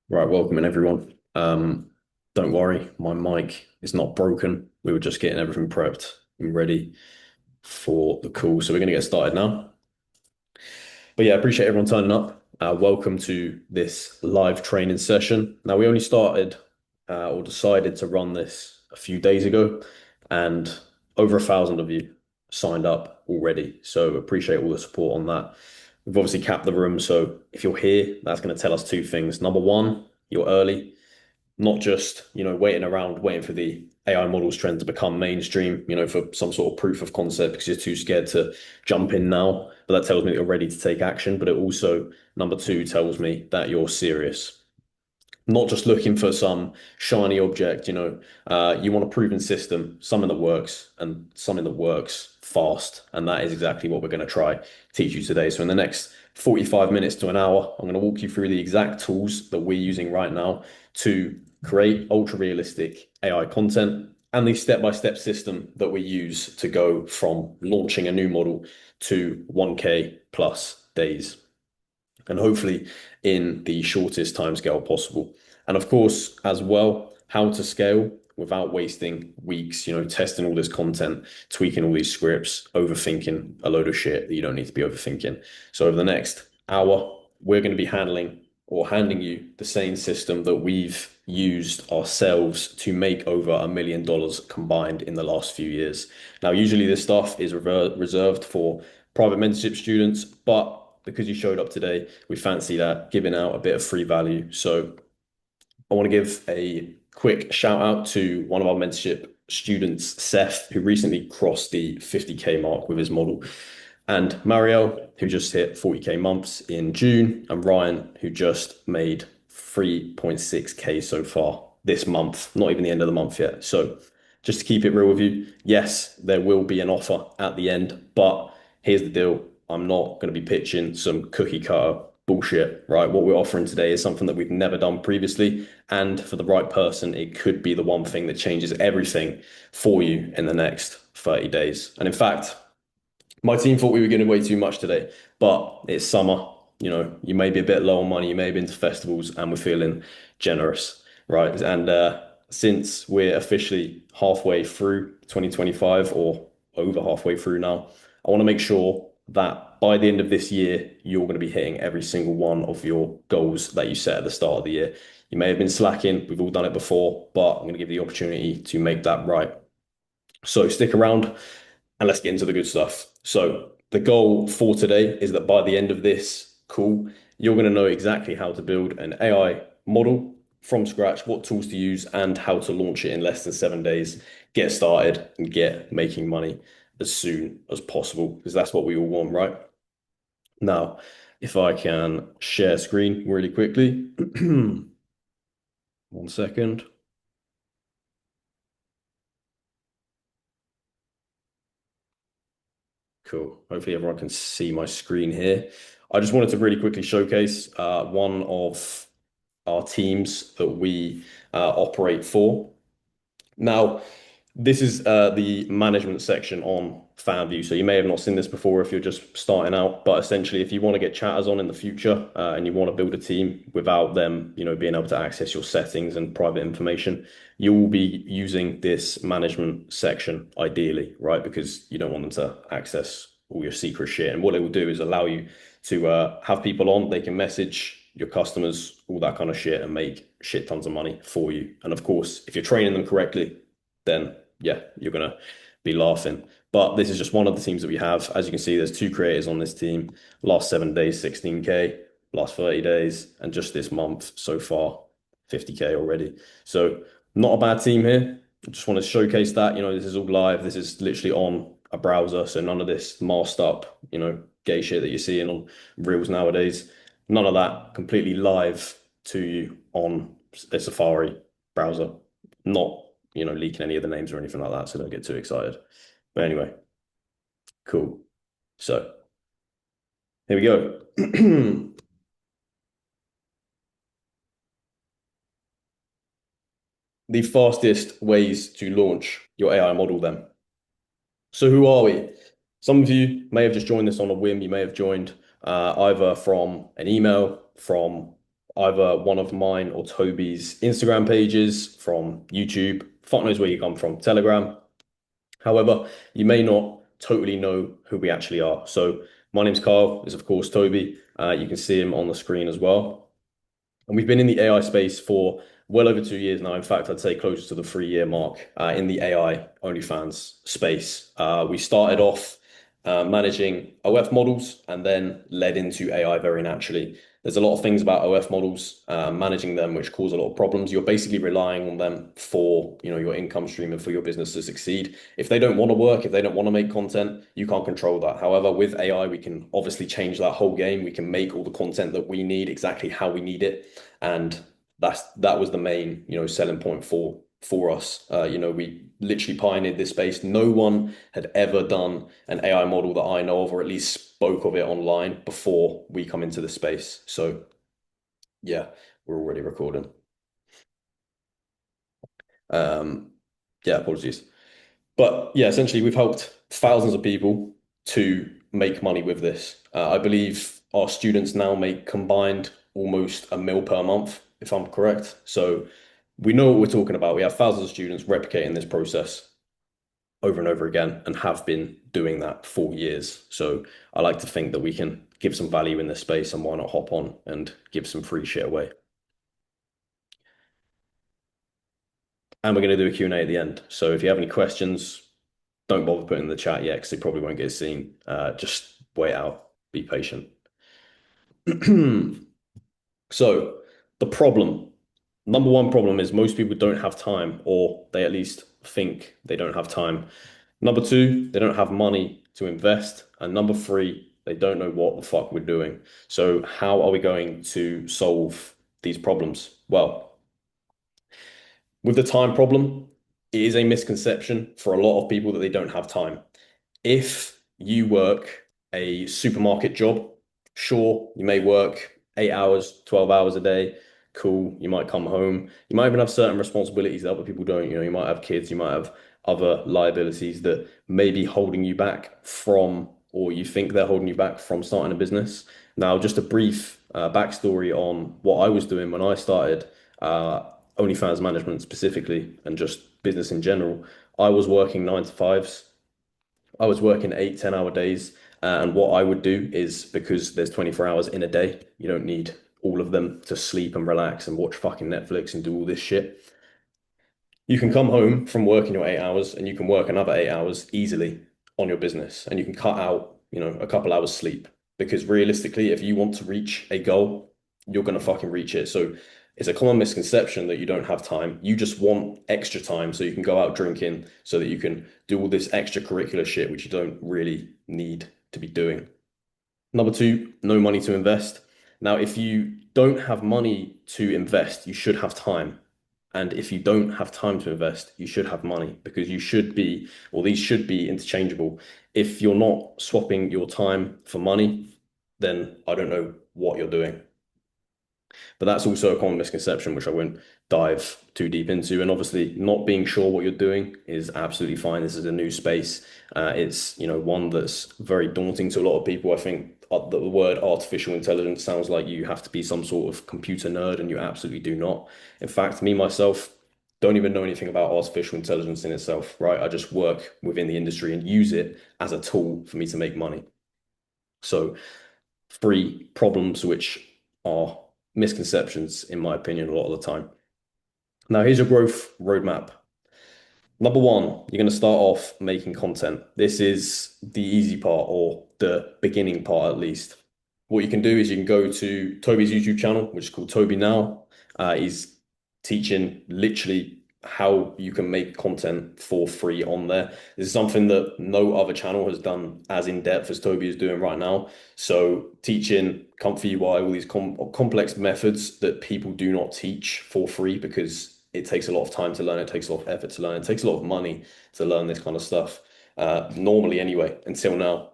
Right, welcome in everyone. Don't worry, my mic is not broken. We were just getting everything prepped and ready for the call. So we're going to get started now. But yeah, I appreciate everyone turning up. Welcome to this live training session. Now, we only started or decided to run this a few days ago, and over 1,000 of you signed up already. So appreciate all the support on that. We've obviously capped the room. So if you're here, that's going to tell us two things. Number one, you're early, not just, waiting around, waiting for the AI models trend to become mainstream, for some sort of proof of concept because you're too scared to jump in now. But that tells me that you're ready to take action. But it also, number two, tells me that you're serious. Not just looking for some shiny object, you want a proven system, something that works and something that works fast. And that is exactly what we're going to try teach you today. So in the next 45 minutes to an hour, I'm going to walk you through the exact tools that we're using right now to create ultra realistic AI content and the step-by-step system that we use to go from launching a new model to 1K plus days, and hopefully in the shortest timescale possible. And of course, as well, how to scale without wasting weeks, testing all this content, tweaking all these scripts, overthinking a load of shit that you don't need to be overthinking. So over the next hour, we're going to be handing you the same system that we've used ourselves to make over $1 million combined in the last few years. Now, usually this stuff is reserved for private mentorship students, but because you showed up today, we fancy that giving out a bit of free value. So I want to give a quick shout out to one of our mentorship students, Seth, who recently crossed the 50K mark with his model, and Marielle, who just hit 40K months in June, and Ryan, who just made 3.6K so far this month, not even the end of the month yet. So just to keep it real with you, yes, there will be an offer at the end, but here's the deal. I'm not going to be pitching some cookie cutter bullshit, right? What we're offering today is something that we've never done previously. And for the right person, it could be the one thing that changes everything for you in the next 30 days. And in fact, my team thought we were getting way too much today, but it's summer. You may be a bit low on money, you may have been to festivals, and we're feeling generous, right? And since we're officially halfway through 2025 or over halfway through now, I want to make sure that by the end of this year, you're going to be hitting every single one of your goals that you set at the start of the year. You may have been slacking, we've all done it before, but I'm going to give you the opportunity to make that right. So stick around and let's get into the good stuff. So the goal for today is that by the end of this call, you're going to know exactly how to build an AI model from scratch, what tools to use, and how to launch it in less than 7 days. Get started and get making money as soon as possible, because that's what we all want, right? Now, if I can share screen really quickly. 1 second. Cool. Hopefully everyone can see my screen here. I just wanted to really quickly showcase one of our teams that we operate for. Now, this is the management section on fanvue. So you may have not seen this before if you're just starting out, but essentially if you want to get chatters on in the future and you want to build a team without them, being able to access your settings and private information, you will be using this management section ideally, right? Because you don't want them to access all your secret shit. And what it will do is allow you to have people on, they can message your customers, all that kind of shit, and make shit tons of money for you. And of course, if you're training them correctly, then yeah, you're gonna be laughing. But this is just one of the teams that we have. As you can see, there's two creators on this team. Last 7 days, 16K, last 30 days, and just this month so far, 50K already. So not a bad team here. I just want to showcase that, this is all live. This is literally on a browser. So none of this masked up, gay shit that you're seeing on reels nowadays. None of that. Completely live to you on a Safari browser. Not leaking any of the names or anything like that, so don't get too excited. But anyway, cool. So here we go. The fastest ways to launch your AI model then. So who are we? Some of you may have just joined this on a whim. You may have joined either from an email, from either one of mine or Toby's Instagram pages, from YouTube, fuck knows where you come from, Telegram. However, you may not totally know who we actually are. So my name's Kyle, is of course Toby. You can see him on the screen as well. And we've been in the AI space for well over 2 years now. In fact, I'd say closer to the 3 year mark in the AI OnlyFans space. We started off managing OF models and then led into AI very naturally. There's a lot of things about OF models, managing them, which cause a lot of problems. You're basically relying on them for, your income stream and for your business to succeed. If they don't want to work, if they don't want to make content, you can't control that. However, with AI, we can obviously change that whole game. We can make all the content that we need exactly how we need it, and that was the main, selling point for us. We literally pioneered this space. No one had ever done an AI model that I know of, or at least spoke of it online before we come into the space. So yeah, we're already recording. Yeah, apologies. But yeah, essentially we've helped thousands of people to make money with this. I believe our students now make combined almost £1 million per month, if I'm correct. So we know what we're talking about. We have thousands of students replicating this process over and over again and have been doing that for years. So I like to think that we can give some value in this space, and why not hop on and give some free shit away. And we're going to do a Q&A at the end. So if you have any questions, don't bother putting in the chat yet because they probably won't get seen. Just wait out, be patient. So the problem, number one problem is most people don't have time, or they at least think they don't have time. Number two, they don't have money to invest. And number three, they don't know what the fuck we're doing. So how are we going to solve these problems? Well, with the time problem, it is a misconception for a lot of people that they don't have time. If you work a supermarket job, sure, you may work 8 hours, 12 hours a day. Cool. You might come home. You might even have certain responsibilities that other people don't. You might have kids, you might have other liabilities that may be holding you back from, or you think they're holding you back from starting a business. Now, just a brief backstory on what I was doing when I started OnlyFans management specifically, and just business in general. I was working 9 to 5s. I was working 8, 10 hour days. And what I would do is, because there's 24 hours in a day, you don't need all of them to sleep and relax and watch fucking Netflix and do all this shit. You can come home from working your 8 hours and you can work another 8 hours easily on your business, and you can cut out, a couple hours sleep, because realistically, if you want to reach a goal, you're going to fucking reach it. So it's a common misconception that you don't have time. You just want extra time so you can go out drinking, so that you can do all this extracurricular shit, which you don't really need to be doing. Number two, no money to invest. Now, if you don't have money to invest, you should have time. And if you don't have time to invest, you should have money, because you should be, or these should be interchangeable. If you're not swapping your time for money, then I don't know what you're doing. But that's also a common misconception, which I won't dive too deep into. And obviously, not being sure what you're doing is absolutely fine. This is a new space. It's, one that's very daunting to a lot of people. I think the word artificial intelligence sounds like you have to be some sort of computer nerd, and you absolutely do not. In fact, me myself don't even know anything about artificial intelligence in itself, right? I just work within the industry and use it as a tool for me to make money. So, three problems which are misconceptions, in my opinion, a lot of the time. Now, here's your growth roadmap. Number one, you're going to start off making content. This is the easy part, or the beginning part at least. What you can do is you can go to Toby's YouTube channel, which is called Toby Now. He's teaching literally how you can make content for free on there. This is something that no other channel has done as in depth as Toby is doing right now. So teaching comfy UI, all these complex methods that people do not teach for free, because it takes a lot of time to learn, it takes a lot of effort to learn, it takes a lot of money to learn this kind of stuff, normally anyway, until now.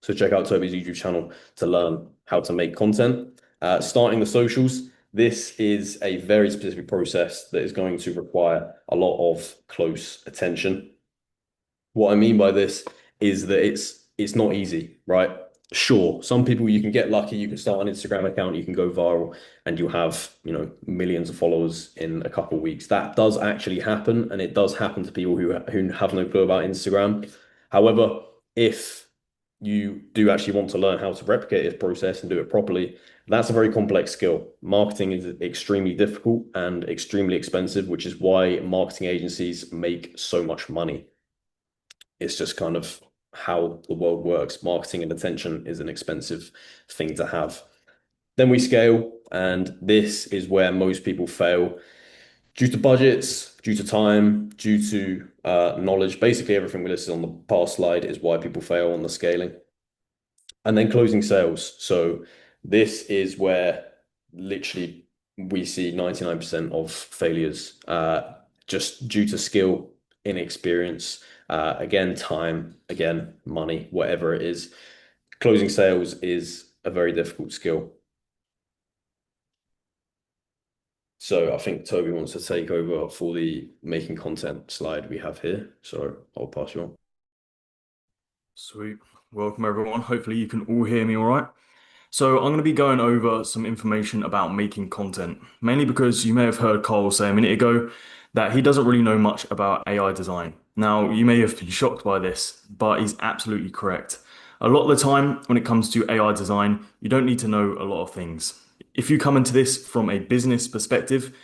So check out Toby's YouTube channel to learn how to make content. Starting the socials. This is a very specific process that is going to require a lot of close attention. What I mean by this is that it's not easy, right? Sure, some people you can get lucky, you can start an Instagram account, you can go viral, and you have, millions of followers in a couple of weeks. That does actually happen, and it does happen to people who have no clue about Instagram. However, if you do actually want to learn how to replicate this process and do it properly, that's a very complex skill. Marketing is extremely difficult and extremely expensive, which is why marketing agencies make so much money. It's just kind of how the world works. Marketing and attention is an expensive thing to have. Then we scale, and this is where most people fail due to budgets, due to time, due to knowledge. Basically, everything we listed on the past slide is why people fail on the scaling. And then closing sales. So this is where literally we see 99% of failures just due to skill, inexperience, again, time, again, money, whatever it is. Closing sales is a very difficult skill. So I think Toby wants to take over for the making content slide we have here. So I'll pass you on. Sweet. Welcome, everyone. Hopefully, you can all hear me all right. So, I'm going to be going over some information about making content, mainly because you may have heard Kyle say a minute ago that he doesn't really know much about AI design. Now, you may have been shocked by this, but he's absolutely correct. A lot of the time, when it comes to AI design, you don't need to know a lot of things. If you come into this from a business perspective,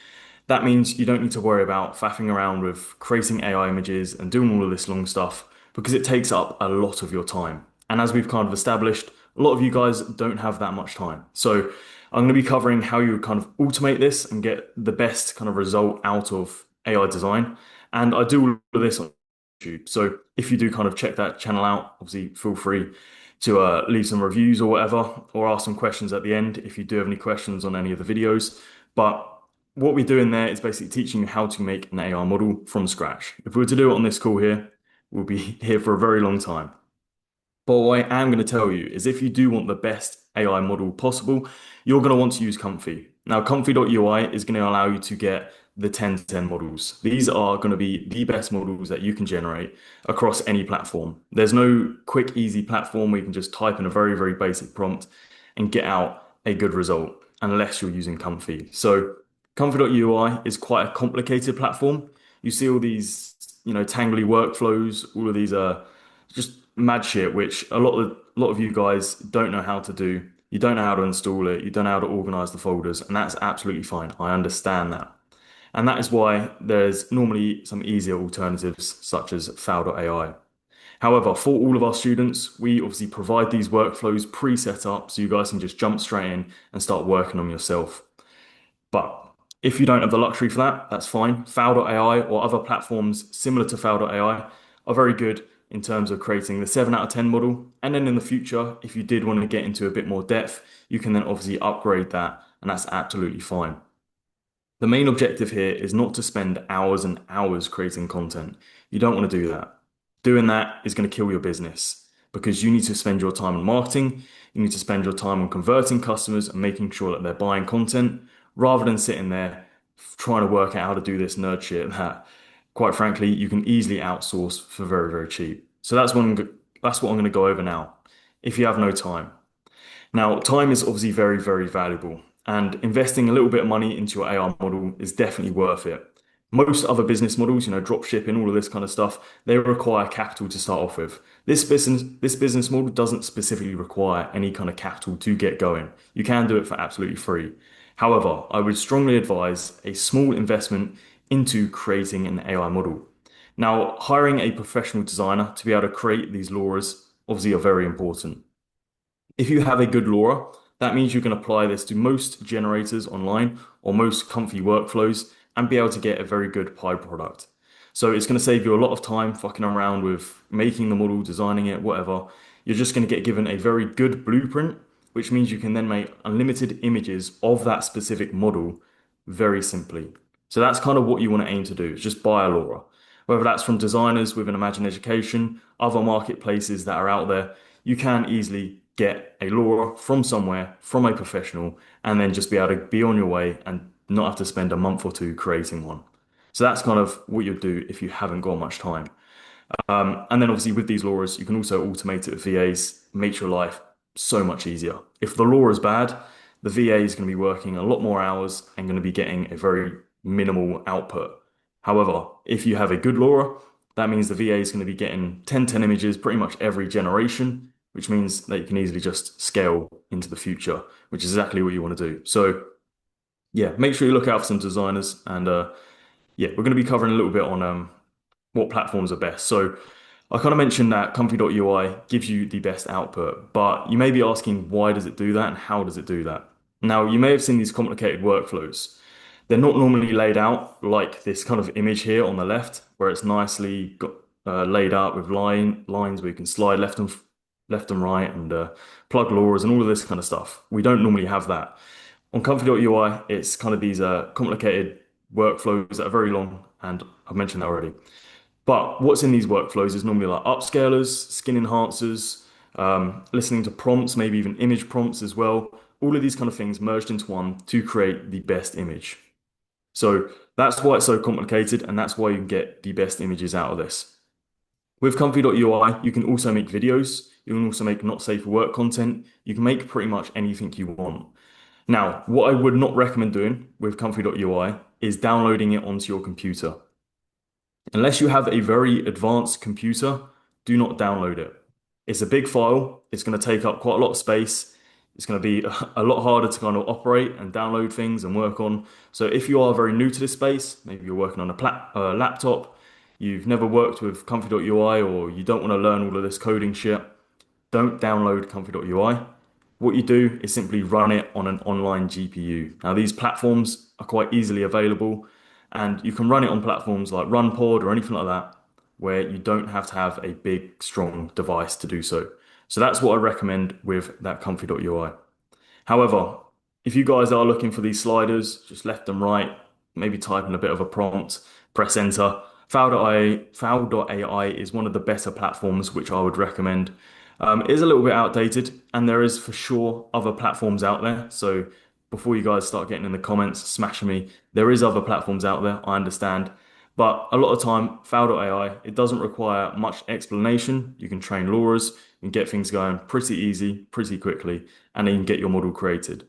that means you don't need to worry about faffing around with creating AI images and doing all of this long stuff because it takes up a lot of your time. And as we've kind of established, a lot of you guys don't have that much time. So I'm going to be covering how you would kind of automate this and get the best kind of result out of AI design. And I do all of this on YouTube. So if you do kind of check that channel out, obviously feel free to leave some reviews or whatever, or ask some questions at the end if you do have any questions on any of the videos. But what we do in there is basically teaching you how to make an AI model from scratch. If we were to do it on this call here, we'll be here for a very long time. But what I am going to tell you is if you do want the best AI model possible, you're going to want to use Comfy. Now, Comfy.ui is going to allow you to get the 10 to 10 models. These are going to be the best models that you can generate across any platform. There's no quick, easy platform where you can just type in a very, very basic prompt and get out a good result unless you're using Comfy. So Comfy.ui is quite a complicated platform. You see all these, tangly workflows, all of these just mad shit, which a lot of you guys don't know how to do. You don't know how to install it. You don't know how to organize the folders, and that's absolutely fine. I understand that. And that is why there's normally some easier alternatives such as Fowl.ai. However, for all of our students, we obviously provide these workflows pre-set up so you guys can just jump straight in and start working on yourself. But if you don't have the luxury for that, that's fine. Fowl.ai or other platforms similar to Fowl.ai are very good in terms of creating the 7 out of 10 model. And then in the future, if you did want to get into a bit more depth, you can then obviously upgrade that, and that's absolutely fine. The main objective here is not to spend hours and hours creating content. You don't want to do that. Doing that is going to kill your business because you need to spend your time on marketing, you need to spend your time on converting customers and making sure that they're buying content rather than sitting there trying to work out how to do this nerd shit that, quite frankly, you can easily outsource for very, very cheap. So that's what I'm going to go over now. If you have no time. Now, time is obviously very, very valuable, and investing a little bit of money into your AR model is definitely worth it. Most other business models, drop shipping, all of this kind of stuff, they require capital to start off with. This business model doesn't specifically require any kind of capital to get going. You can do it for absolutely free. However, I would strongly advise a small investment into creating an AI model. Now, hiring a professional designer to be able to create these loras obviously are very important. If you have a good LoRa, that means you can apply this to most generators online or most comfy workflows and be able to get a very good pie product. So it's going to save you a lot of time fucking around with making the model, designing it, whatever. You're just going to get given a very good blueprint, which means you can then make unlimited images of that specific model very simply. So that's kind of what you want to aim to do, is just buy a LoRa. Whether that's from designers within Imagine Education, other marketplaces that are out there, you can easily get a LoRa from somewhere, from a professional, and then just be able to be on your way and not have to spend a month or two creating one. So that's kind of what you'd do if you haven't got much time. And then obviously with these LoRas, you can also automate it with VAs, make your life so much easier. If the law is bad, the VA is going to be working a lot more hours and going to be getting a very minimal output. However, if you have a good LoRa, that means the VA is going to be getting 1010 images pretty much every generation, which means that you can easily just scale into the future, which is exactly what you want to do. So yeah, make sure you look out for some designers and yeah, we're going to be covering a little bit on what platforms are best. So I kind of mentioned that comfy.ui gives you the best output, but you may be asking why does it do that and how does it do that? Now, you may have seen these complicated workflows. They're not normally laid out like this kind of image here on the left, where it's nicely laid out with lines where you can slide left and right and plug LoRa's and all of this kind of stuff. We don't normally have that. On comfy.ui, it's kind of these complicated workflows that are very long, and I've mentioned that already. But what's in these workflows is normally like upscalers, skin enhancers, listening to prompts, maybe even image prompts as well. All of these kind of things merged into one to create the best image. So that's why it's so complicated, and that's why you can get the best images out of this. With comfy.ui, you can also make videos. You can also make not safe for work content. You can make pretty much anything you want. Now, what I would not recommend doing with comfy.ui is downloading it onto your computer. Unless you have a very advanced computer, do not download it. It's a big file. It's going to take up quite a lot of space. It's going to be a lot harder to kind of operate and download things and work on. So if you are very new to this space, maybe you're working on a laptop, you've never worked with comfy.ui or you don't want to learn all of this coding shit, don't download comfy.ui. What you do is simply run it on an online GPU. Now, these platforms are quite easily available, and you can run it on platforms like RunPod or anything like that, where you don't have to have a big, strong device to do so. So that's what I recommend with that comfy.ui. However, if you guys are looking for these sliders, just left and right, maybe type in a bit of a prompt, press enter. Foul.ai is one of the better platforms which I would recommend. It is a little bit outdated, and there is for sure other platforms out there. So before you guys start getting in the comments, smashing me, there is other platforms out there, I understand. But a lot of time, Foul.ai, it doesn't require much explanation. You can train loras, you can get things going pretty easy, pretty quickly, and then you can get your model created.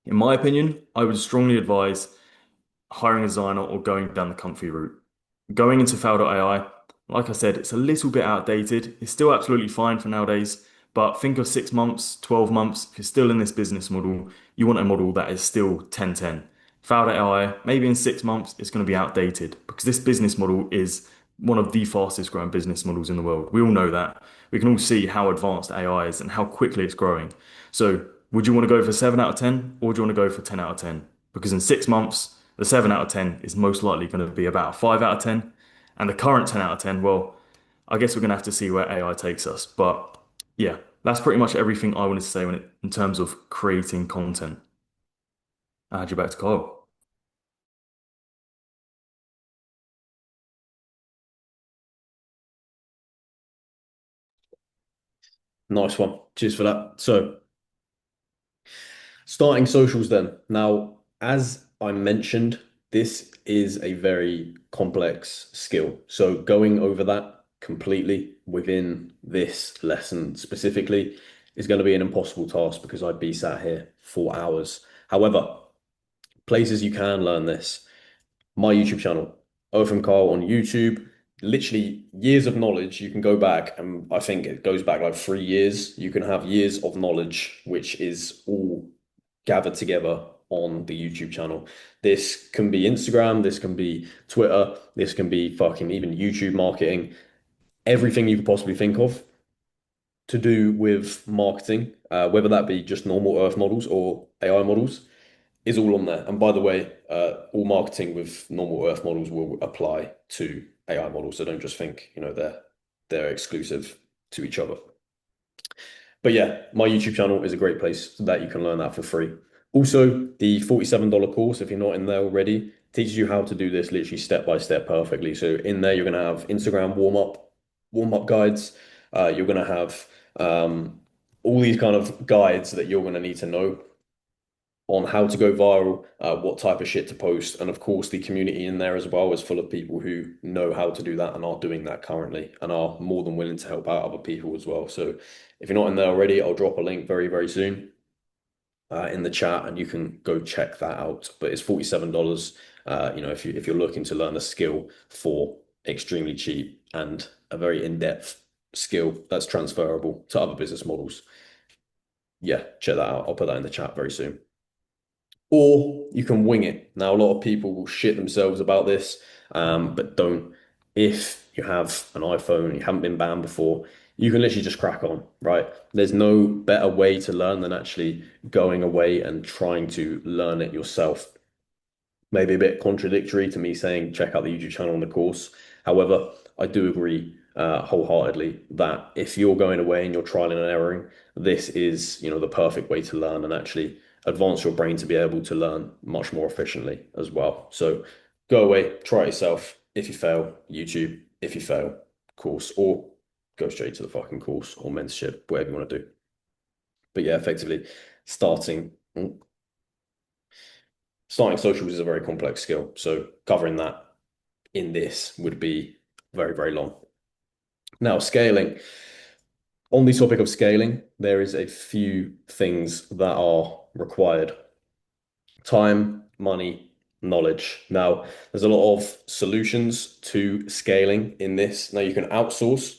In my opinion, I would strongly advise hiring a designer or going down the comfy route. Going into Foul.ai, like I said, it's a little bit outdated. It's still absolutely fine for nowadays, but think of 6 months, 12 months. If you're still in this business model, you want a model that is still 1010. Foul.ai, maybe in 6 months, it's going to be outdated because this business model is one of the fastest growing business models in the world. We all know that. We can all see how advanced AI is and how quickly it's growing. So, would you want to go for 7 out of 10 or do you want to go for 10 out of 10? Because in 6 months, the 7 out of 10 is most likely going to be about a 5 out of 10. And the current 10 out of 10, well, I guess we're going to have to see where AI takes us. But yeah, that's pretty much everything I wanted to say in terms of creating content. I'll hand you back to Kyle. Nice one. Cheers for that. So, starting socials then. Now, as I mentioned, this is a very complex skill. So, going over that completely within this lesson specifically is going to be an impossible task because I'd be sat here for hours. However, places you can learn this, my YouTube channel, OFMKyle on YouTube, literally years of knowledge. You can go back, and I think it goes back like 3 years. You can have years of knowledge, which is all gathered together on the YouTube channel. This can be Instagram, this can be Twitter, this can be fucking even YouTube marketing, everything you could possibly think of to do with marketing, whether that be just normal Earth models or AI models, is all on there. And by the way, all marketing with normal Earth models will apply to AI models. So don't just think, they're exclusive to each other. But yeah, my YouTube channel is a great place that you can learn that for free. Also, the $47 course, if you're not in there already, teaches you how to do this literally step by step perfectly. So in there, you're going to have Instagram warm up guides. You're going to have all these kind of guides that you're going to need to know on how to go viral, what type of shit to post, and of course the community in there as well is full of people who know how to do that and are doing that currently and are more than willing to help out other people as well. So if you're not in there already, I'll drop a link very, very soon in the chat, and you can go check that out. But it's $47. If you're looking to learn a skill for extremely cheap and a very in-depth skill that's transferable to other business models, yeah, check that out. I'll put that in the chat very soon. Or you can wing it. Now, a lot of people will shit themselves about this, but don't. If you have an iPhone, you haven't been banned before, you can literally just crack on, right? There's no better way to learn than actually going away and trying to learn it yourself. Maybe a bit contradictory to me saying check out the YouTube channel and the course. However, I do agree wholeheartedly that if you're going away and you're trialing and erroring, this is, the perfect way to learn and actually advance your brain to be able to learn much more efficiently as well. So go away, try it yourself. If you fail, YouTube. If you fail, course, or go straight to the fucking course or mentorship, whatever you want to do. But yeah, effectively starting starting socials is a very complex skill. So covering that in this would be very, very long. Now, scaling. On the topic of scaling, there is a few things that are required. Time, money, knowledge. Now, there's a lot of solutions to scaling in this. Now, you can outsource.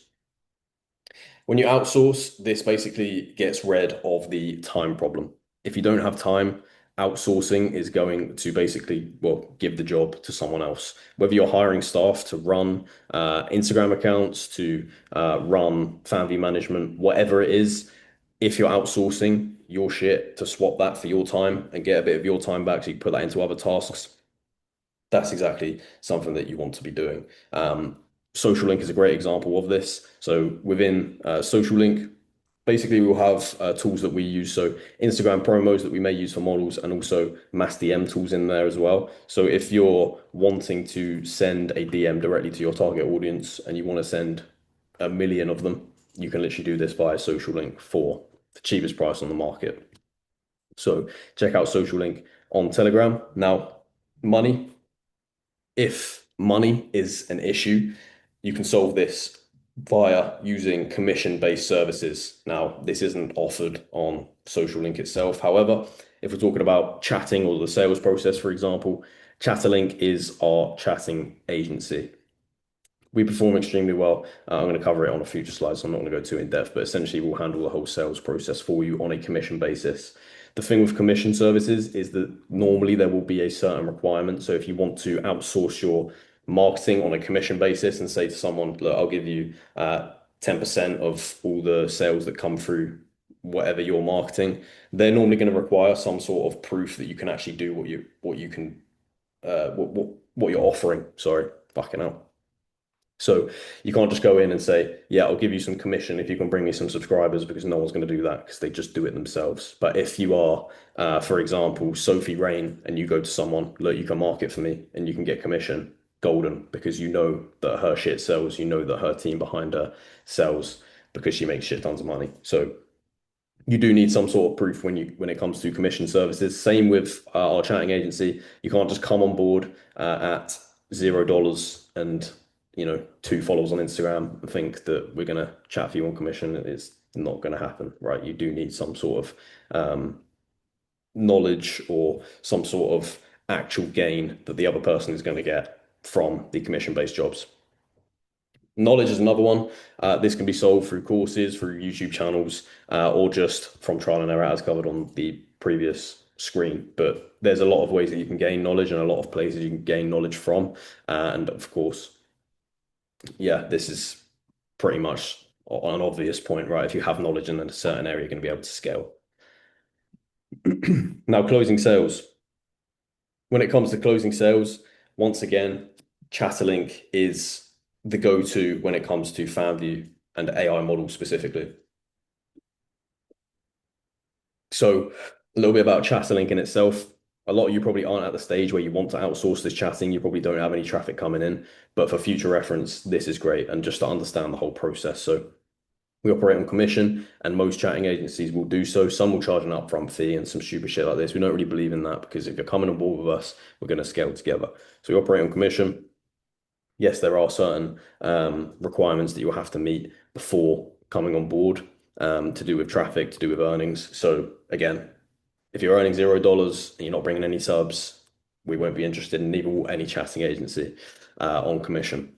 When you outsource, this basically gets rid of the time problem. If you don't have time, outsourcing is going to basically, well, give the job to someone else. Whether you're hiring staff to run Instagram accounts, to run fanvue management, whatever it is, if you're outsourcing your shit to swap that for your time and get a bit of your time back so you can put that into other tasks, that's exactly something that you want to be doing. Social Link is a great example of this. So within Social Link, basically we'll have tools that we use. So Instagram promos that we may use for models and also mass DM tools in there as well. So if you're wanting to send a DM directly to your target audience and you want to send 1 million of them, you can literally do this via Social Link for the cheapest price on the market. So check out Social Link on Telegram. Now, money. If money is an issue, you can solve this via using commission-based services. Now, this isn't offered on Social Link itself. However, if we're talking about chatting or the sales process, for example, Chatterlink is our chatting agency. We perform extremely well. I'm going to cover it on a future slide, so I'm not going to go too in depth, but essentially we'll handle the whole sales process for you on a commission basis. The thing with commission services is that normally there will be a certain requirement. So if you want to outsource your marketing on a commission basis and say to someone, look, I'll give you 10% of all the sales that come through whatever you're marketing, they're normally going to require some sort of proof that you can actually do what you're offering. Sorry, fucking hell. So you can't just go in and say, yeah, I'll give you some commission if you can bring me some subscribers, because no one's going to do that because they just do it themselves. But if you are, for example, Sophie Rain, and you go to someone, look, you can market for me and you can get commission, golden, because you know that her shit sells, you know that her team behind her sells because she makes shit tons of money. So you do need some sort of proof when it comes to commission services. Same with our chatting agency. You can't just come on board at $0 and 2 followers on Instagram and think that we're gonna chat for you on commission. It's not gonna happen, right? You do need some sort of knowledge or some sort of actual gain that the other person is going to get from the commission-based jobs. Knowledge is another one. This can be solved through courses, through YouTube channels, or just from trial and error, as covered on the previous screen. But there's a lot of ways that you can gain knowledge and a lot of places you can gain knowledge from. And of course, yeah, this is pretty much an obvious point, right? If you have knowledge in a certain area, you're going to be able to scale. Now, closing sales. When it comes to closing sales, once again, Chatterlink is the go-to when it comes to fanvue and AI models specifically. So a little bit about Chatterlink in itself. A lot of you probably aren't at the stage where you want to outsource this chatting. You probably don't have any traffic coming in, but for future reference, this is great. And just to understand the whole process. So We operate on commission, and most chatting agencies will do so. Some will charge an upfront fee and some stupid shit like this. We don't really believe in that because if you're coming on board with us, we're going to scale together. So we operate on commission. Yes, there are certain requirements that you'll have to meet before coming on board to do with traffic, to do with earnings. So again, if you're earning $0 and you're not bringing any subs, we won't be interested, and neither will any chatting agency on commission.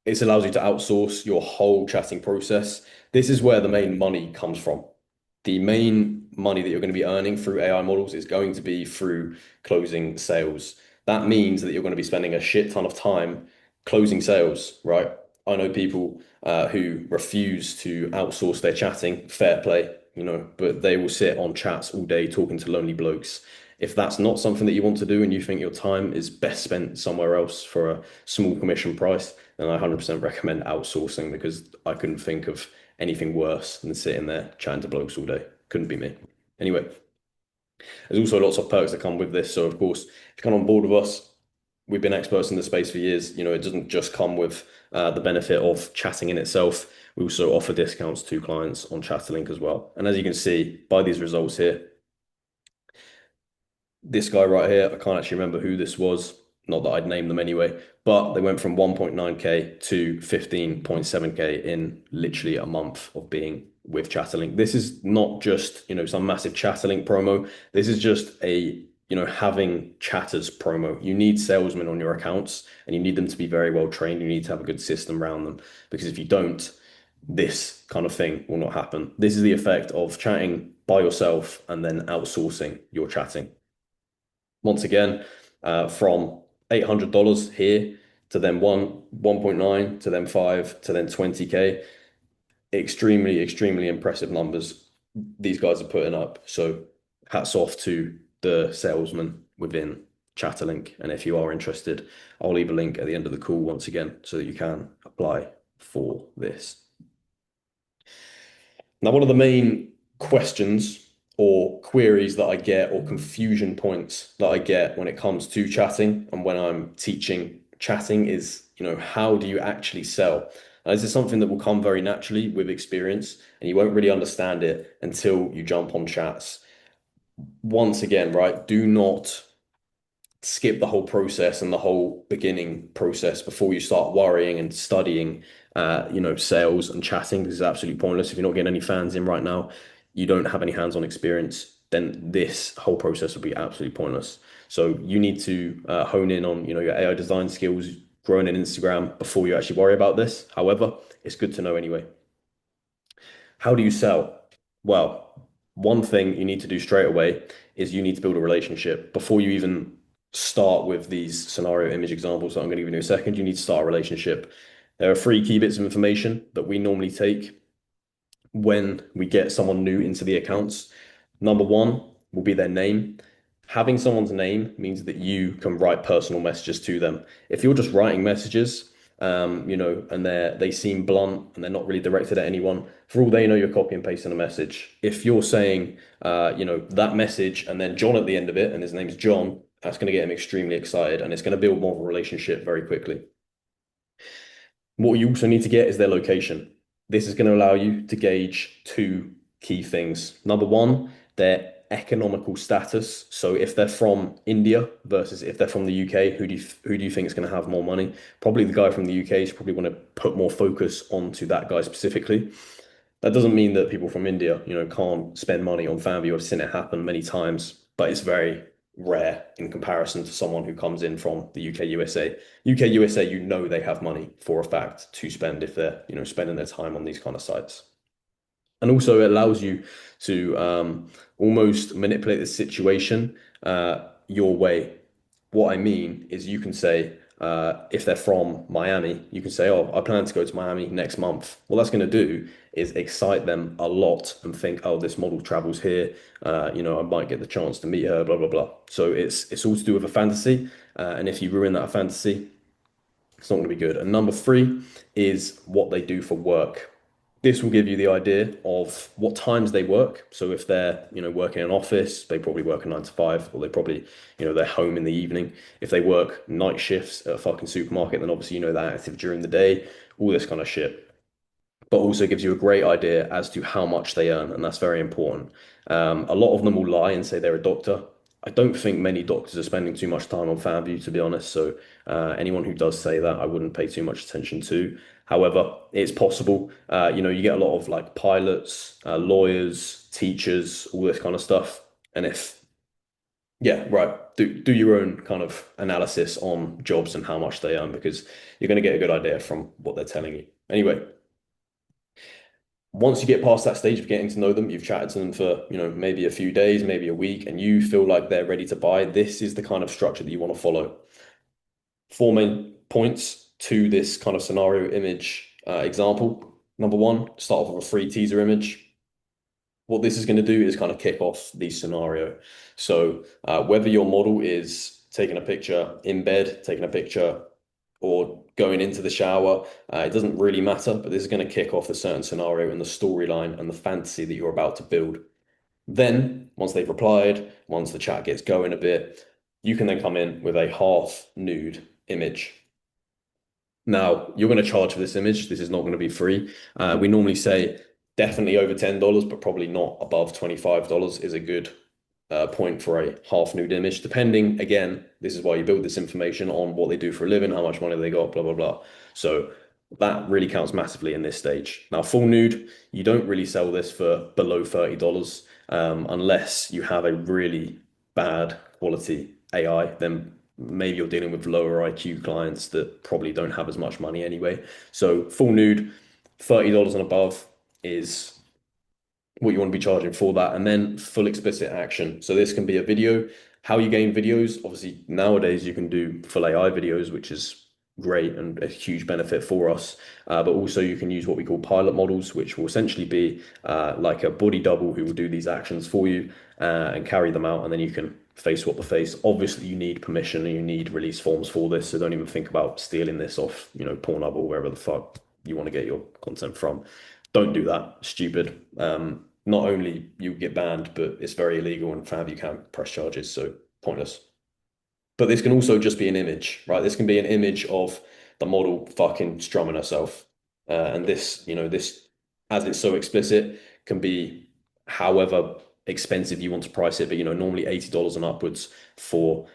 It allows you to outsource your whole chatting process. This is where the main money comes from. The main money that you're going to be earning through AI models is going to be through closing sales. That means that you're going to be spending a shit ton of time closing sales, right? I know people who refuse to outsource their chatting, fair play, but they will sit on chats all day talking to lonely blokes. If that's not something that you want to do and you think your time is best spent somewhere else for a small commission price, then I 100% recommend outsourcing because I couldn't think of anything worse than sitting there chatting to blokes all day. Couldn't be me. Anyway, there's also lots of perks that come with this. So, of course, if you come on board with us, we've been experts in the space for years. It doesn't just come with the benefit of chatting in itself. We also offer discounts to clients on Chatterlink as well. And as you can see by these results here, this guy right here, I can't actually remember who this was. Not that I'd name them anyway, but they went from 1.9K to 15.7K in literally a month of being with Chatterlink. This is not just, some massive Chatterlink promo. This is just having chatters promo. You need salesmen on your accounts and you need them to be very well trained. You need to have a good system around them because if you don't, this kind of thing will not happen. This is the effect of chatting by yourself and then outsourcing your chatting. Once again, from $800 here to then 1.9 to then 5 to then 20K. Extremely, extremely impressive numbers these guys are putting up. So hats off to the salesman within Chatterlink. And if you are interested, I'll leave a link at the end of the call once again so that you can apply for this. Now, one of the main questions or queries that I get or confusion points that I get when it comes to chatting and when I'm teaching chatting is, how do you actually sell? And this is something that will come very naturally with experience, and you won't really understand it until you jump on chats. Once again, right, do not skip the whole process and the whole beginning process before you start worrying and studying sales and chatting. This is absolutely pointless. If you're not getting any fans in right now, you don't have any hands-on experience, then this whole process will be absolutely pointless. So you need to hone in on your AI design skills, growing in Instagram before you actually worry about this. However, it's good to know anyway. How do you sell? Well, one thing you need to do straight away is you need to build a relationship before you even start with these scenario image examples that I'm going to give you in a second. You need to start a relationship. There are three key bits of information that we normally take when we get someone new into the accounts. Number one will be their name. Having someone's name means that you can write personal messages to them. If you're just writing messages, and they seem blunt and they're not really directed at anyone, for all they know, you're copy and pasting a message. If you're saying, that message and then John at the end of it, and his name's John, that's going to get him extremely excited and it's going to build more of a relationship very quickly. What you also need to get is their location. This is going to allow you to gauge two key things. Number one, their economical status. So if they're from India versus if they're from the UK, who do you think is going to have more money? Probably the guy from the UK is probably going to put more focus onto that guy specifically. That doesn't mean that people from India, can't spend money on fanvue. I've seen it happen many times, but it's very rare in comparison to someone who comes in from the UK, USA. UK, USA, they have money for a fact to spend if they're, spending their time on these kind of sites. And also it allows you to almost manipulate the situation your way. What I mean is you can say, if they're from Miami, you can say, oh, I plan to go to Miami next month. What that's going to do is excite them a lot and think, oh, this model travels here. I might get the chance to meet her, blah, blah, blah. So it's all to do with a fantasy. And if you ruin that fantasy, it's not going to be good. And number three is what they do for work. This will give you the idea of what times they work. So if they're, working in an office, they probably work a 9 to 5, or they probably, they're home in the evening. If they work night shifts at a fucking supermarket, then obviously they're active during the day, all this kind of shit. but also gives you a great idea as to how much they earn, and that's very important. A lot of them will lie and say they're a doctor. I don't think many doctors are spending too much time on fanvue, to be honest. So anyone who does say that, I wouldn't pay too much attention to. However, it's possible. You get a lot of like pilots, lawyers, teachers, all this kind of stuff. And if yeah, right. Do your own kind of analysis on jobs and how much they earn because you're going to get a good idea from what they're telling you. Anyway, once you get past that stage of getting to know them, you've chatted to them for, maybe a few days, maybe a week, and you feel like they're ready to buy, this is the kind of structure that you want to follow. Four main points to this kind of scenario image example. Number one, start off with a free teaser image. What this is going to do is kind of kick off the scenario. So whether your model is taking a picture in bed, taking a picture, or going into the shower, it doesn't really matter, but this is going to kick off a certain scenario and the storyline and the fantasy that you're about to build. Then, once they've replied, once the chat gets going a bit, you can then come in with a half nude image. Now, you're going to charge for this image. This is not going to be free. We normally say definitely over $10, but probably not above $25 is a good point for a half nude image, depending, again, this is why you build this information on what they do for a living, how much money they got, blah, blah, blah. So that really counts massively in this stage. Now, full nude, you don't really sell this for below $30 unless you have a really bad quality AI, then maybe you're dealing with lower IQ clients that probably don't have as much money anyway. So full nude, $30 and above is what you want to be charging for that. And then full explicit action. So this can be a video. How you gain videos, obviously nowadays you can do full AI videos, which is great and a huge benefit for us. But also you can use what we call pilot models, which will essentially be like a body double who will do these actions for you and carry them out. And then you can face swap the face. Obviously you need permission and you need release forms for this. So don't even think about stealing this off, Pornhub or wherever the fuck you want to get your content from. Don't do that. Stupid. Not only you get banned, but it's very illegal and FAV you can't press charges, so pointless. But this can also just be an image, right? This can be an image of the model fucking strumming herself. And this, as it's so explicit, can be however expensive you want to price it, but normally $80 and upwards for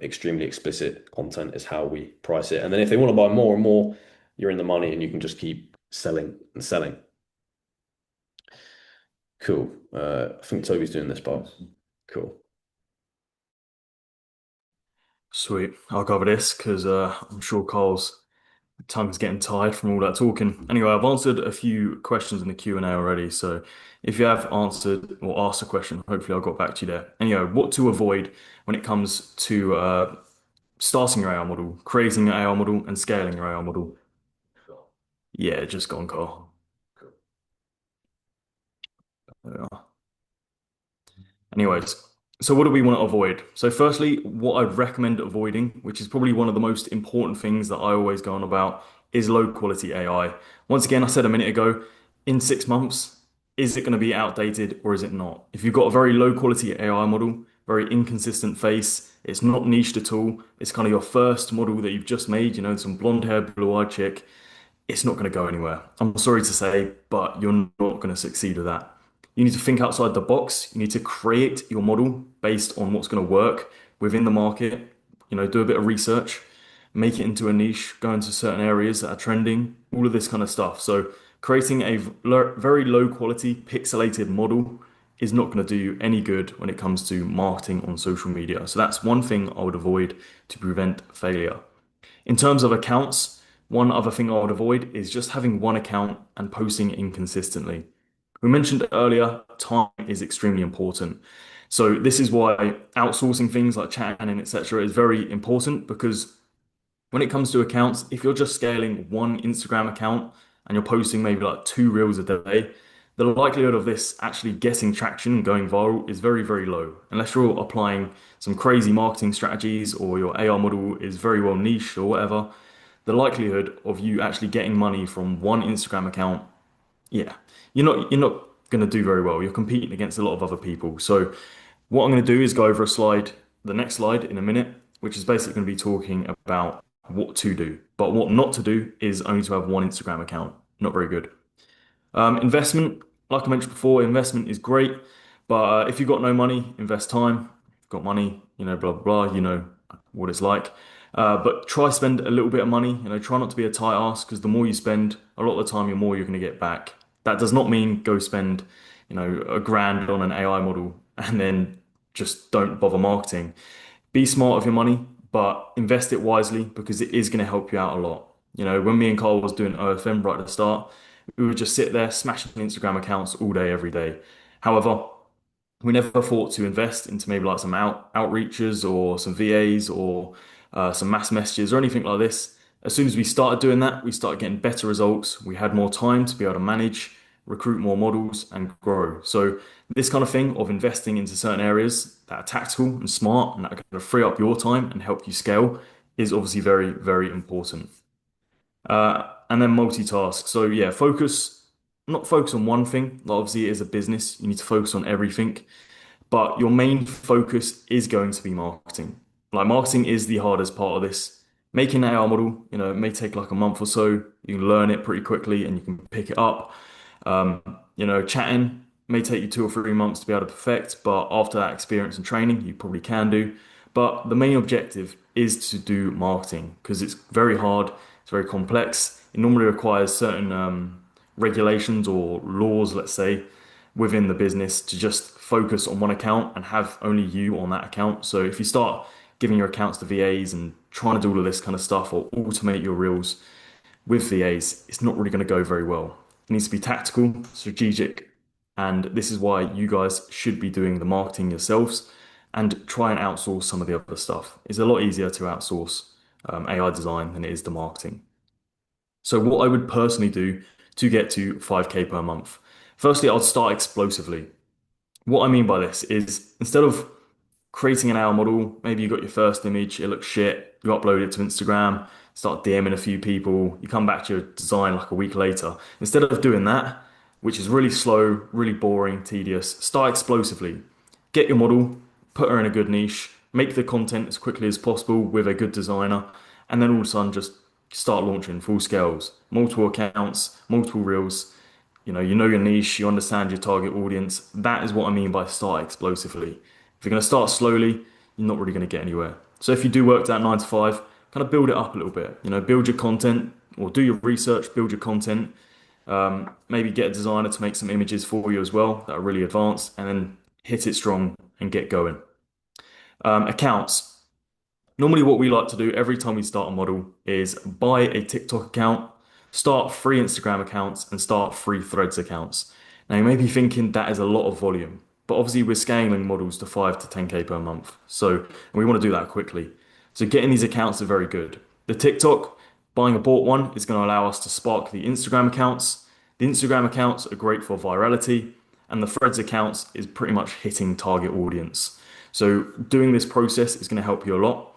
extremely explicit content is how we price it. And then if they want to buy more and more, you're in the money and you can just keep selling and selling. Cool. I think Toby's doing this part. Cool. Sweet. I'll cover this because I'm sure Kyle's tongue is getting tired from all that talking. Anyway, I've answered a few questions in the Q&A already, so if you have answered or asked a question, hopefully I got back to you there. Anyway, what to avoid when it comes to starting your AI model, creating your AI model, and scaling your AI model? Yeah, just gone, Kyle. Yeah. Anyways, so what do we want to avoid? So firstly, what I'd recommend avoiding, which is probably one of the most important things that I always go on about, is low quality AI. Once again, I said a minute ago, in 6 months, is it going to be outdated or is it not? If you've got a very low quality AI model, very inconsistent face, it's not niched at all, it's kind of your first model that you've just made, some blonde hair, blue eyed chick, it's not going to go anywhere. I'm sorry to say, but you're not going to succeed with that. You need to think outside the box. You need to create your model based on what's going to work within the market. Do a bit of research, make it into a niche, go into certain areas that are trending, all of this kind of stuff. So creating a very low quality pixelated model is not going to do you any good when it comes to marketing on social media. So that's one thing I would avoid to prevent failure. In terms of accounts, one other thing I would avoid is just having one account and posting inconsistently. We mentioned earlier, time is extremely important. So this is why outsourcing things like chatting and etc. is very important because when it comes to accounts, if you're just scaling one Instagram account and you're posting maybe like two reels a day, the likelihood of this actually getting traction and going viral is very, very low. Unless you're applying some crazy marketing strategies or your AR model is very well niche or whatever, the likelihood of you actually getting money from one Instagram account, yeah, you're not going to do very well. You're competing against a lot of other people. So what I'm going to do is go over a slide, the next slide in a minute, which is basically going to be talking about what to do. But what not to do is only to have one Instagram account. Not very good. Investment, like I mentioned before, investment is great, but if you've got no money, invest time. If you've got money, blah, blah, blah, you know what it's like. But try spend a little bit of money, try not to be a tight ass because the more you spend, a lot of the time, the more you're going to get back. That does not mean go spend, a grand on an AI model and then just don't bother marketing. Be smart with your money, but invest it wisely because it is going to help you out a lot. When me and Carl was doing OFM right at the start, we would just sit there smashing Instagram accounts all day, every day. However, we never thought to invest into maybe like some outreaches or some VAs or some mass messages or anything like this. As soon as we started doing that, we started getting better results. We had more time to be able to manage, recruit more models, and grow. So this kind of thing of investing into certain areas that are tactical and smart and that are going to free up your time and help you scale is obviously very, very important. And then multitask. So yeah, not focus on one thing. Like obviously, it is a business. You need to focus on everything, but your main focus is going to be marketing. Like marketing is the hardest part of this. Making an AR model, it may take like a month or so. You can learn it pretty quickly and you can pick it up. Chatting may take you 2 or 3 months to be able to perfect, but after that experience and training, you probably can do. But the main objective is to do marketing because it's very hard, it's very complex. It normally requires certain regulations or laws, let's say, within the business to just focus on one account and have only you on that account. So if you start giving your accounts to VAs and trying to do all of this kind of stuff or automate your reels with VAs, it's not really going to go very well. It needs to be tactical, strategic, and this is why you guys should be doing the marketing yourselves and try and outsource some of the other stuff. It's a lot easier to outsource AI design than it is the marketing. So what I would personally do to get to 5K per month. Firstly, I'd start explosively. What I mean by this is instead of creating an hour model, maybe you got your first image, it looks shit, you upload it to Instagram, start DMing a few people, you come back to your design like a week later. Instead of doing that, which is really slow, really boring, tedious, start explosively. Get your model, put her in a good niche, make the content as quickly as possible with a good designer, and then all of a sudden just start launching full scales, multiple accounts, multiple reels. You know your niche, you understand your target audience. That is what I mean by start explosively. If you're going to start slowly, you're not really going to get anywhere. So if you do work that 9 to 5, kind of build it up a little bit. Build your content or do your research, build your content. Maybe get a designer to make some images for you as well that are really advanced, and then hit it strong and get going. Accounts. Normally, what we like to do every time we start a model is buy a TikTok account, start free Instagram accounts, and start free Threads accounts. Now, you may be thinking that is a lot of volume, but obviously, we're scaling models to 5 to 10K per month. And we want to do that quickly. So, getting these accounts are very good. The TikTok, buying a bought one, is going to allow us to spark the Instagram accounts. The Instagram accounts are great for virality, and the Threads accounts is pretty much hitting target audience. So, doing this process is going to help you a lot.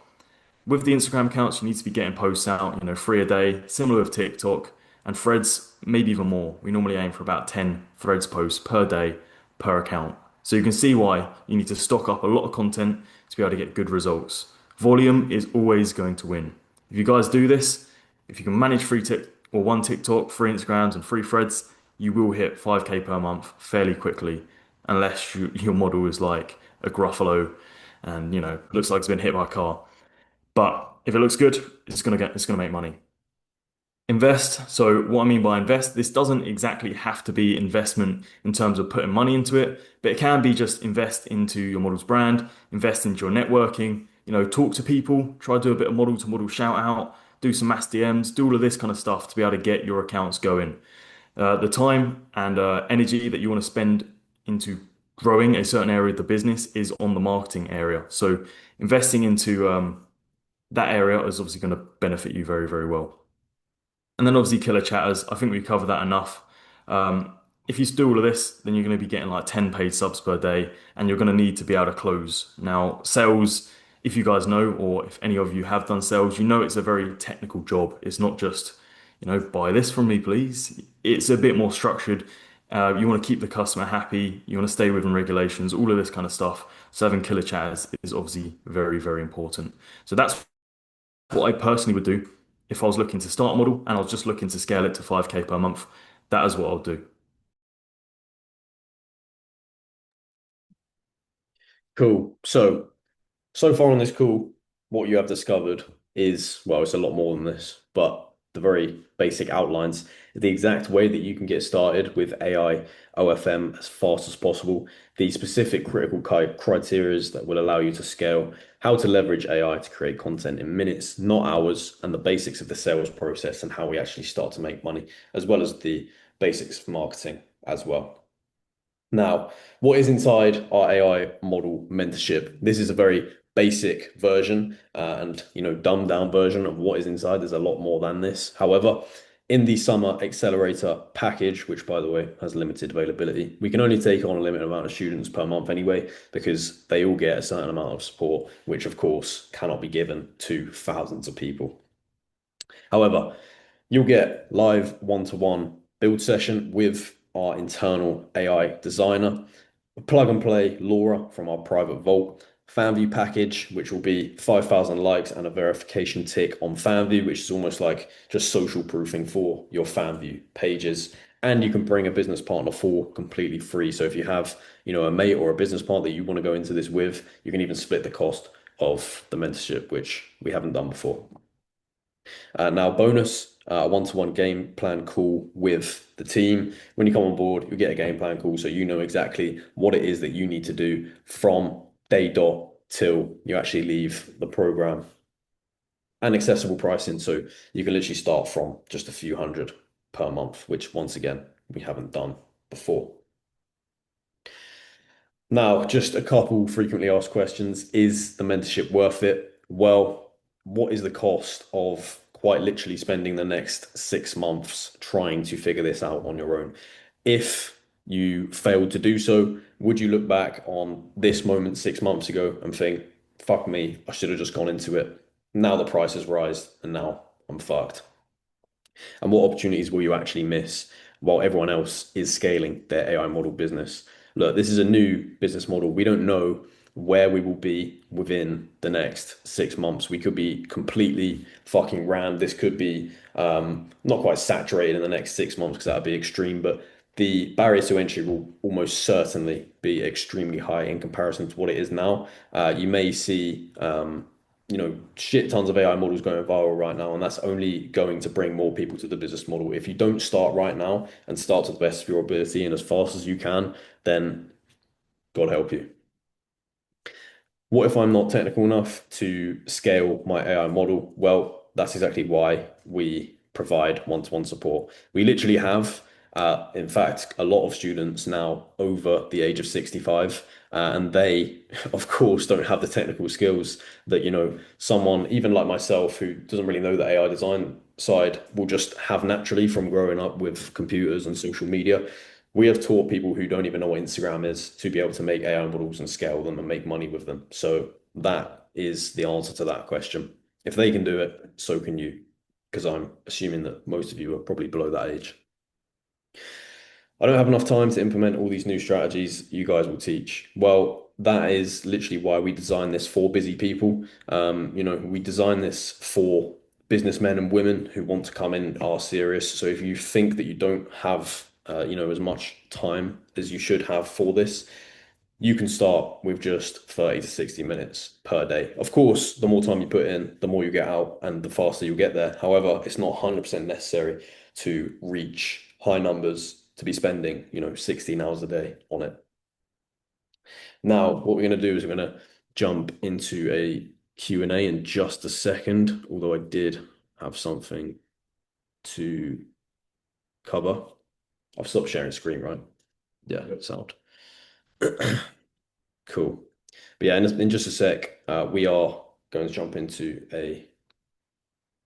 With the Instagram accounts, you need to be getting posts out, 3 a day, similar with TikTok and Threads, maybe even more. We normally aim for about 10 Threads posts per day per account. So you can see why you need to stock up a lot of content to be able to get good results. Volume is always going to win. If you guys do this, if you can manage free tick or one TikTok, free Instagrams, and free Threads, you will hit 5K per month fairly quickly, unless your model is like a Gruffalo and looks like it's been hit by a car. But if it looks good, it's gonna make money. Invest. So what I mean by invest, this doesn't exactly have to be investment in terms of putting money into it, but it can be just invest into your model's brand, invest into your networking, talk to people, try to do a bit of model to model shout out, do some mass DMs, do all of this kind of stuff to be able to get your accounts going. The time and energy that you want to spend into growing a certain area of the business is on the marketing area. So investing into that area is obviously going to benefit you very, very well. And then obviously killer chatters. I think we covered that enough. If you do all of this, then you're going to be getting like 10 paid subs per day, and you're going to need to be able to close. Now, sales, if you guys know, or if any of you have done sales, you know it's a very technical job. It's not just, buy this from me, please. It's a bit more structured. You want to keep the customer happy. You want to stay within regulations, all of this kind of stuff. So having killer chatters is obviously very, very important. So that's what I personally would do if I was looking to start a model and I was just looking to scale it to 5K per month. That is what I'll do. Cool. So far on this call, what you have discovered is, well, it's a lot more than this, but the very basic outlines, the exact way that you can get started with AI OFM as fast as possible, the specific critical criteria that will allow you to scale, how to leverage AI to create content in minutes, not hours, and the basics of the sales process and how we actually start to make money, as well as the basics of marketing as well. Now, what is inside our AI model mentorship? This is a very basic version and dumbed down version of what is inside. There's a lot more than this. However, in the summer accelerator package, which by the way has limited availability, we can only take on a limited amount of students per month anyway, because they all get a certain amount of support, which of course cannot be given to thousands of people. However, you'll get live one-to-one build session with our internal AI designer, a plug and play LoRa from our private vault, fanvue package, which will be 5,000 likes and a verification tick on fanvue, which is almost like just social proofing for your fanvue pages. And you can bring a business partner for completely free. So if you have, a mate or a business partner that you want to go into this with, you can even split the cost of the mentorship, which we haven't done before. Now, bonus, one-to-one game plan call with the team. When you come on board, you get a game plan call so you know exactly what it is that you need to do from day dot till you actually leave the program. And accessible pricing, so you can literally start from just a few hundred per month, which once again, we haven't done before. Now, just a couple frequently asked questions. Is the mentorship worth it? Well, what is the cost of quite literally spending the next 6 months trying to figure this out on your own? If you failed to do so, would you look back on this moment 6 months ago and think, fuck me, I should have just gone into it? Now the price has risen and now I'm fucked. And what opportunities will you actually miss while everyone else is scaling their AI model business? Look, this is a new business model. We don't know where we will be within the next 6 months. We could be completely fucking rammed. This could be not quite saturated in the next 6 months because that would be extreme, but the barriers to entry will almost certainly be extremely high in comparison to what it is now. You may see shit tons of AI models going viral right now, and that's only going to bring more people to the business model. If you don't start right now and start to the best of your ability and as fast as you can, then God help you. What if I'm not technical enough to scale my AI model? Well, that's exactly why we provide one-to-one support. We literally have, in fact, a lot of students now over the age of 65, and they, of course, don't have the technical skills that, someone even like myself who doesn't really know the AI design side will just have naturally from growing up with computers and social media. We have taught people who don't even know what Instagram is to be able to make AI models and scale them and make money with them. So that is the answer to that question. If they can do it, so can you, because I'm assuming that most of you are probably below that age. I don't have enough time to implement all these new strategies you guys will teach. Well, that is literally why we designed this for busy people. We design this for businessmen and women who want to come in, are serious. So if you think that you don't have, as much time as you should have for this, you can start with just 30 to 60 minutes per day. Of course, the more time you put in, the more you get out and the faster you'll get there. However, it's not 100% necessary to reach high numbers to be spending, 16 hours a day on it. Now, what we're going to do is we're going to jump into a Q&A in just a second, although I did have something to cover. I've stopped sharing screen, right? Yeah, sound. Cool. But yeah, in just a sec, we are going to jump into a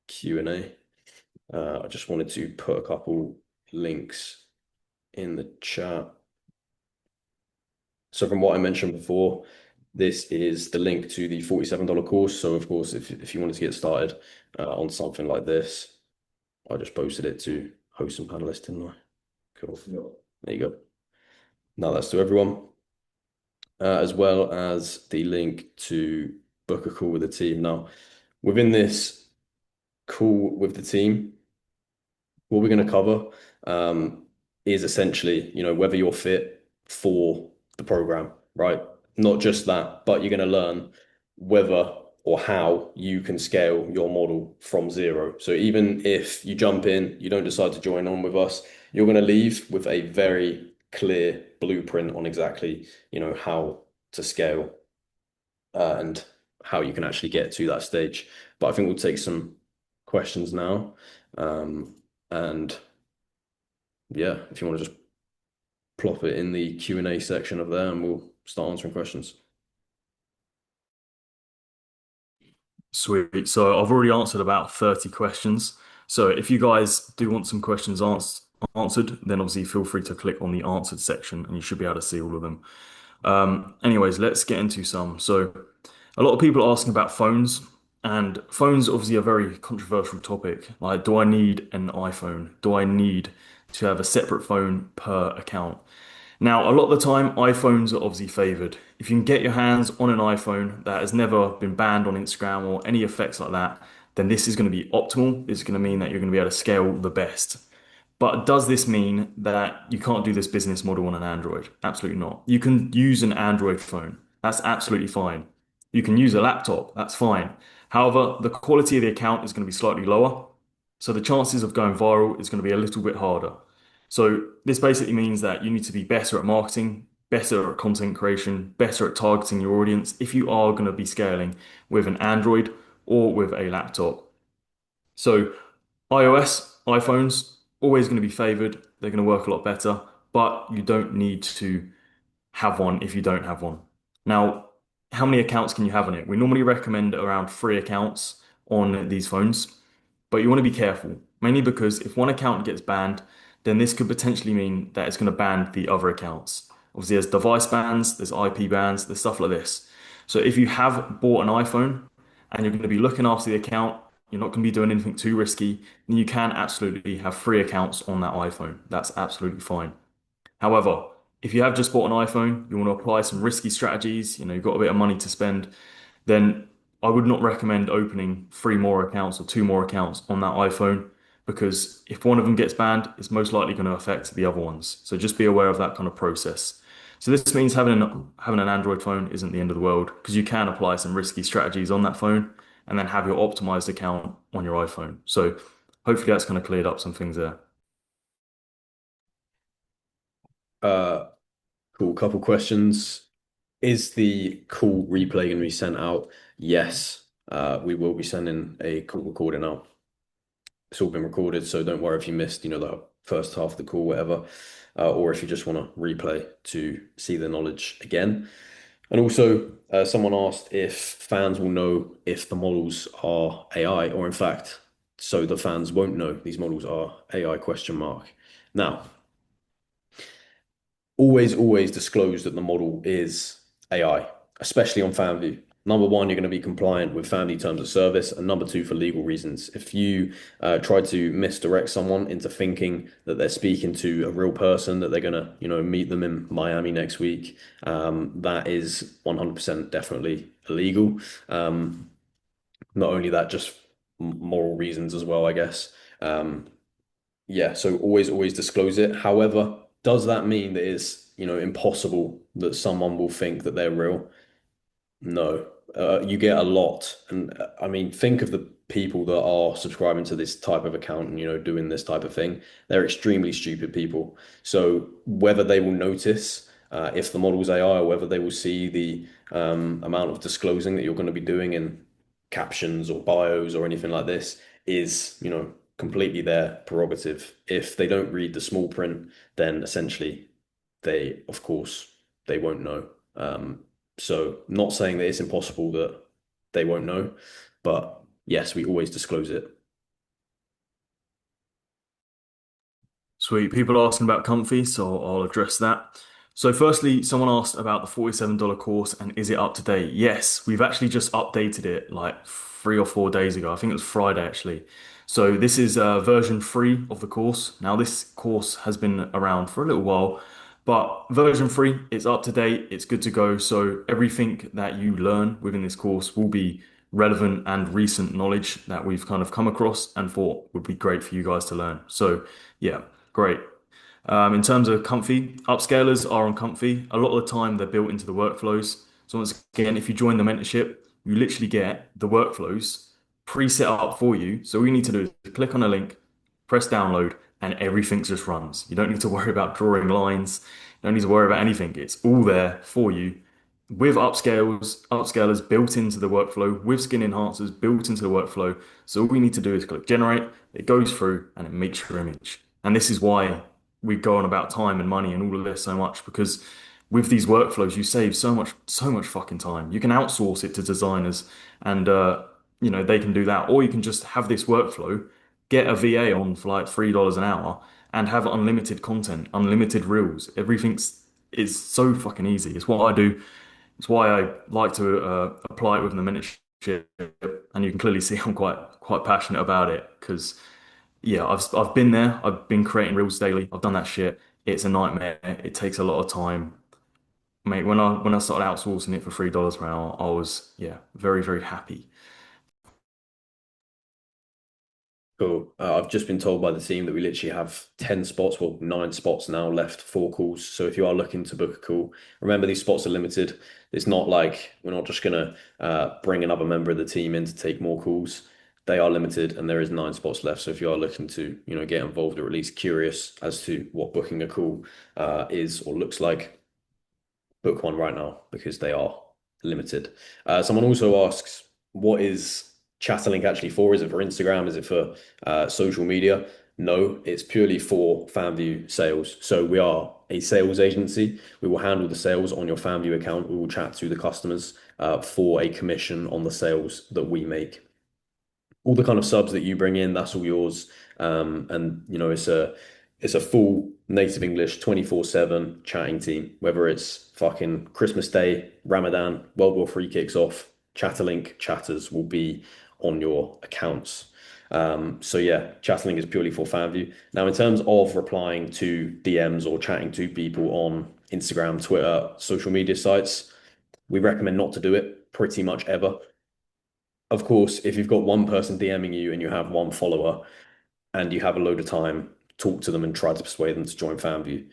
Q&A. I just wanted to put a couple links in the chat. So from what I mentioned before, this is the link to the $47 course. So of course, if you wanted to get started on something like this, I just posted it to host and panelists, didn't I? Cool. Yeah. There you go. Now that's to everyone, as well as the link to book a call with the team. Now, within this call with the team, what we're going to cover is essentially, whether you're fit for the program, right? not just that, but you're going to learn whether or how you can scale your model from zero. So even if you jump in, you don't decide to join on with us, you're going to leave with a very clear blueprint on exactly, how to scale and how you can actually get to that stage. But I think we'll take some questions now. And yeah, if you want to just plop it in the Q&A section of there and we'll start answering questions. Sweet. So I've already answered about 30 questions. So if you guys do want some questions answered, then obviously feel free to click on the answered section and you should be able to see all of them. Anyways, let's get into some. So a lot of people are asking about phones, and phones obviously a very controversial topic. Like, do I need an iPhone? Do I need to have a separate phone per account? Now, a lot of the time, iPhones are obviously favored. If you can get your hands on an iPhone that has never been banned on Instagram or any effects like that, then this is going to be optimal. This is going to mean that you're going to be able to scale the best. But does this mean that you can't do this business model on an Android? Absolutely not. You can use an Android phone. That's absolutely fine. You can use a laptop. That's fine. However, the quality of the account is going to be slightly lower. So the chances of going viral is going to be a little bit harder. So this basically means that you need to be better at marketing, better at content creation, better at targeting your audience if you are going to be scaling with an Android or with a laptop. So iOS, iPhones, always going to be favored. They're going to work a lot better, but you don't need to have one if you don't have one. Now, how many accounts can you have on it? We normally recommend around 3 accounts on these phones, but you want to be careful, mainly because if one account gets banned, then this could potentially mean that it's going to ban the other accounts. Obviously, there's device bans, there's IP bans, there's stuff like this. So if you have bought an iPhone and you're going to be looking after the account, you're not going to be doing anything too risky, then you can absolutely have 3 accounts on that iPhone. That's absolutely fine. However, if you have just bought an iPhone, you want to apply some risky strategies, you've got a bit of money to spend, then I would not recommend opening 3 more accounts or 2 more accounts on that iPhone because if one of them gets banned, it's most likely going to affect the other ones. So just be aware of that kind of process. So this means having an Android phone isn't the end of the world because you can apply some risky strategies on that phone and then have your optimized account on your iPhone. So hopefully that's kind of cleared up some things there. Uh, cool. Couple questions. Is the call replay going to be sent out? Yes. We will be sending a call recording out. It's all been recorded, so don't worry if you missed, the first half of the call, whatever, or if you just want to replay to see the knowledge again. And also, someone asked if fans will know if the models are AI, or in fact, so the fans won't know these models are AI question mark. Now, always disclose that the model is AI, especially on fanvue. Number one, you're going to be compliant with family terms of service, and number two, for legal reasons. If you try to misdirect someone into thinking that they're speaking to a real person, that they're going to, meet them in Miami next week, that is 100% definitely illegal. Not only that, just moral reasons as well, I guess. Yeah, so always disclose it. However, does that mean that it's, impossible that someone will think that they're real? No. You get a lot. And I mean, think of the people that are subscribing to this type of account and, doing this type of thing. They're extremely stupid people. So whether they will notice if the model's AI or whether they will see the amount of disclosing that you're going to be doing in captions or bios or anything like this is, completely their prerogative. If they don't read the small print, then essentially of course, they won't know. So not saying that it's impossible that they won't know, but yes, we always disclose it. Sweet. People are asking about Comfy, so I'll address that. So firstly, someone asked about the $47 course and is it up to date? Yes, we've actually just updated it like 3 or 4 days ago. I think it was Friday actually. So this is version 3 of the course. Now this course has been around for a little while, but version 3, it's up to date, it's good to go. So everything that you learn within this course will be relevant and recent knowledge that we've kind of come across and thought would be great for you guys to learn. So yeah, great. In terms of comfy, upscalers are on comfy. A lot of the time, they're built into the workflows. So once again, if you join the mentorship, you literally get the workflows pre-set up for you. So all you need to do is click on a link, press download, and everything just runs. You don't need to worry about drawing lines. You don't need to worry about anything. It's all there for you with upscalers built into the workflow, with skin enhancers built into the workflow. So all we need to do is click generate, it goes through and it makes your image. And this is why we go on about time and money and all of this so much, because with these workflows, you save so much fucking time. You can outsource it to designers and they can do that. Or you can just have this workflow, get a VA on for like $3 an hour and have unlimited content, unlimited reels. Everything's is so fucking easy. It's what I do. It's why I like to apply it within the mentorship, and you can clearly see I'm quite passionate about it because yeah, I've been there. I've been creating reels daily. I've done that shit. It's a nightmare. It takes a lot of time, mate. When I started outsourcing it for $3 per hour, I was yeah very happy. Cool. I've just been told by the team that we literally have 10 spots, well, 9 spots now left for calls. So if you are looking to book a call, remember these spots are limited. It's not like we're not just going to bring another member of the team in to take more calls. They are limited and there is 9 spots left. So if you are looking to, get involved or at least curious as to what booking a call is or looks like, book one right now because they are limited. Someone also asks, what is Chatterlink actually for? Is it for Instagram? Is it for social media? No, it's purely for FanVue sales. So we are a sales agency. We will handle the sales on your FanVue account. We will chat to the customers for a commission on the sales that we make. All the kind of subs that you bring in, that's all yours. And it's a full native English 24/7 chatting team, whether it's fucking Christmas Day, Ramadan, World War III kicks off, Chatterlink chatters will be on your accounts. So yeah, Chatterlink is purely for FanView. Now, in terms of replying to DMs or chatting to people on Instagram, Twitter, social media sites, we recommend not to do it pretty much ever. Of course, if you've got one person DMing you and you have one follower and you have a load of time, talk to them and try to persuade them to join FanView.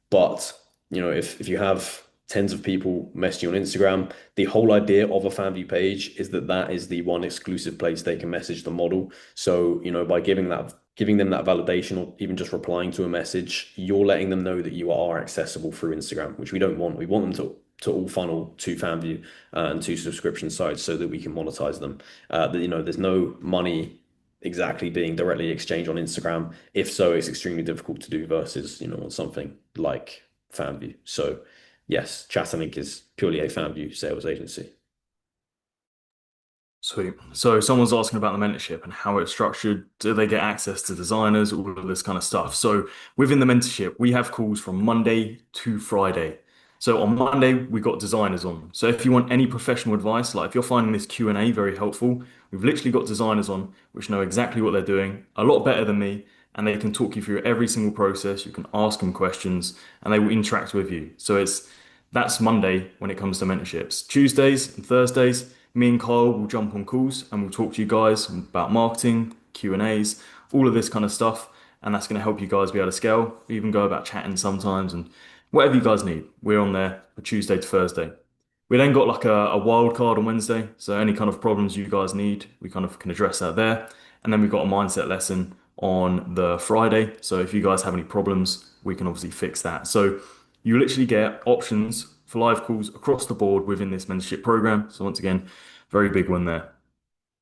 But, if you have tens of people messaging you on Instagram, the whole idea of a FanView page is that that is the one exclusive place they can message the model. So, by giving them that validation or even just replying to a message, you're letting them know that you are accessible through Instagram, which we don't want. We want them to all funnel to FanView and to subscription sites so that we can monetize them. There's no money exactly being directly exchanged on Instagram. If so, it's extremely difficult to do versus, on something like FanView. So yes, Chatterlink is purely a FanView sales agency. Sweet. So someone's asking about the mentorship and how it's structured. Do they get access to designers? All of this kind of stuff. So within the mentorship, we have calls from Monday to Friday. So on Monday, we got designers on. So if you want any professional advice, like if you're finding this Q&A very helpful, we've literally got designers on which know exactly what they're doing, a lot better than me, and they can talk you through every single process. You can ask them questions and they will interact with you. So that's Monday when it comes to mentorships. Tuesdays and Thursdays, me and Kyle will jump on calls and we'll talk to you guys about marketing, Q&As, all of this kind of stuff. And that's going to help you guys be able to scale. We even go about chatting sometimes and whatever you guys need. We're on there for Tuesday to Thursday. We then got like a wild card on Wednesday. So any kind of problems you guys need, we kind of can address that there. And then we've got a mindset lesson on the Friday. So if you guys have any problems, we can obviously fix that. So you literally get options for live calls across the board within this mentorship program. So once again, very big one there.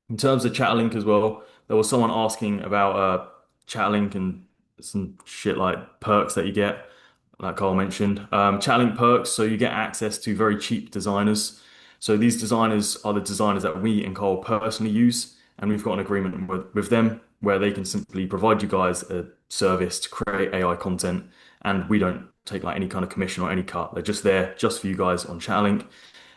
In terms of Chatlink as well, there was someone asking about Chatlink and some shit like perks that you get, like Carl mentioned. Chatlink perks, so you get access to very cheap designers. So these designers are the designers that we and Carl personally use, and we've got an agreement with them where they can simply provide you guys a service to create AI content, and we don't take like any kind of commission or any cut. They're just there just for you guys on Chatlink.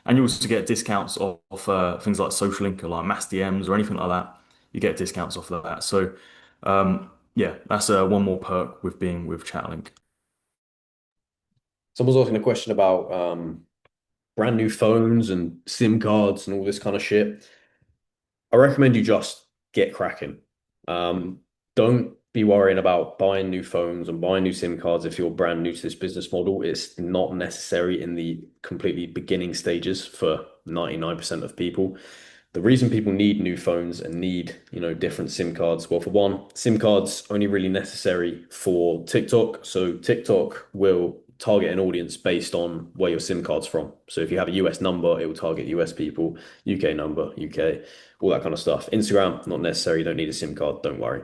And you also get discounts off things like Social Link or like Mass DMs or anything like that. You get discounts off of that. So yeah, that's one more perk with being with Chatlink. Someone's asking a question about brand new phones and SIM cards and all this kind of shit. I recommend you just get cracking. Don't be worrying about buying new phones and buying new SIM cards if you're brand new to this business model. It's not necessary in the completely beginning stages for 99% of people. The reason people need new phones and need, different SIM cards, well, for one, SIM cards only really necessary for TikTok. So TikTok will target an audience based on where your SIM card's from. So if you have a US number, it will target US people, UK number, UK, all that kind of stuff. Instagram, not necessary. You don't need a SIM card. Don't worry.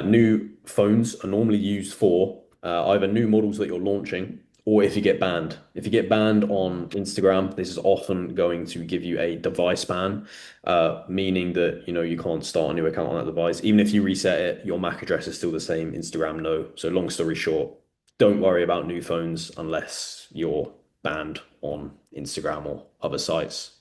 New phones are normally used for either new models that you're launching or if you get banned. If you get banned on Instagram, this is often going to give you a device ban, meaning that you can't start a new account on that device. Even if you reset it, your MAC address is still the same. Instagram, no. So long story short, don't worry about new phones unless you're banned on Instagram or other sites.